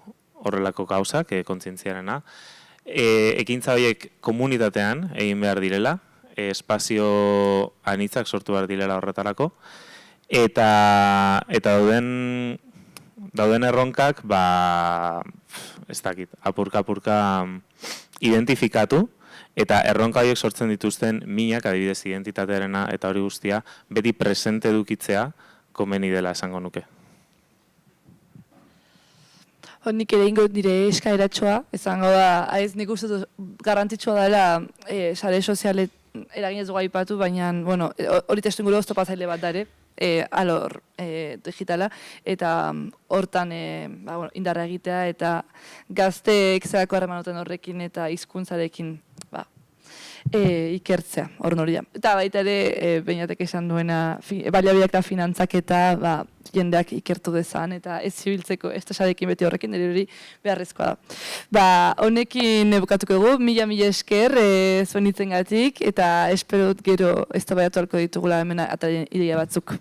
gauzak, kontzientziarena. Ekintza horiek komunitatean egin behar direla, espazio anitzak sortu behar direla horretarako, eta dauden erronkak, ez dakit, apurka identifikatu, eta erronka horiek sortzen dituzten minak, adibidez identitatearena eta hori guztia, beti presente edukitzea komeni dela esango nuke. Nik ere ingo nire eskaeratxoa, izango da, nik uste dut garrantzitsua dela sare sozialet eraginez dugu aipatu, baina hori testu inguru oztopatzaile bat da ere, alor digitala, eta hortan indarra egitea, eta gazteek zerako harremanoten horrekin eta hizkuntzarekin ikertzea, hor hori da. Eta baita ere, beinatek esan duena, baliabideak eta finantzak eta jendeak ikertu dezan, eta ez zibiltzeko estresarekin beti horrekin, nire hori beharrezkoa da. Honekin bukatuko dugu, mila esker zuen hitzengatik, eta espero dut gero eztabaidatu ahalko ditugula hemen ataren ideia batzuk.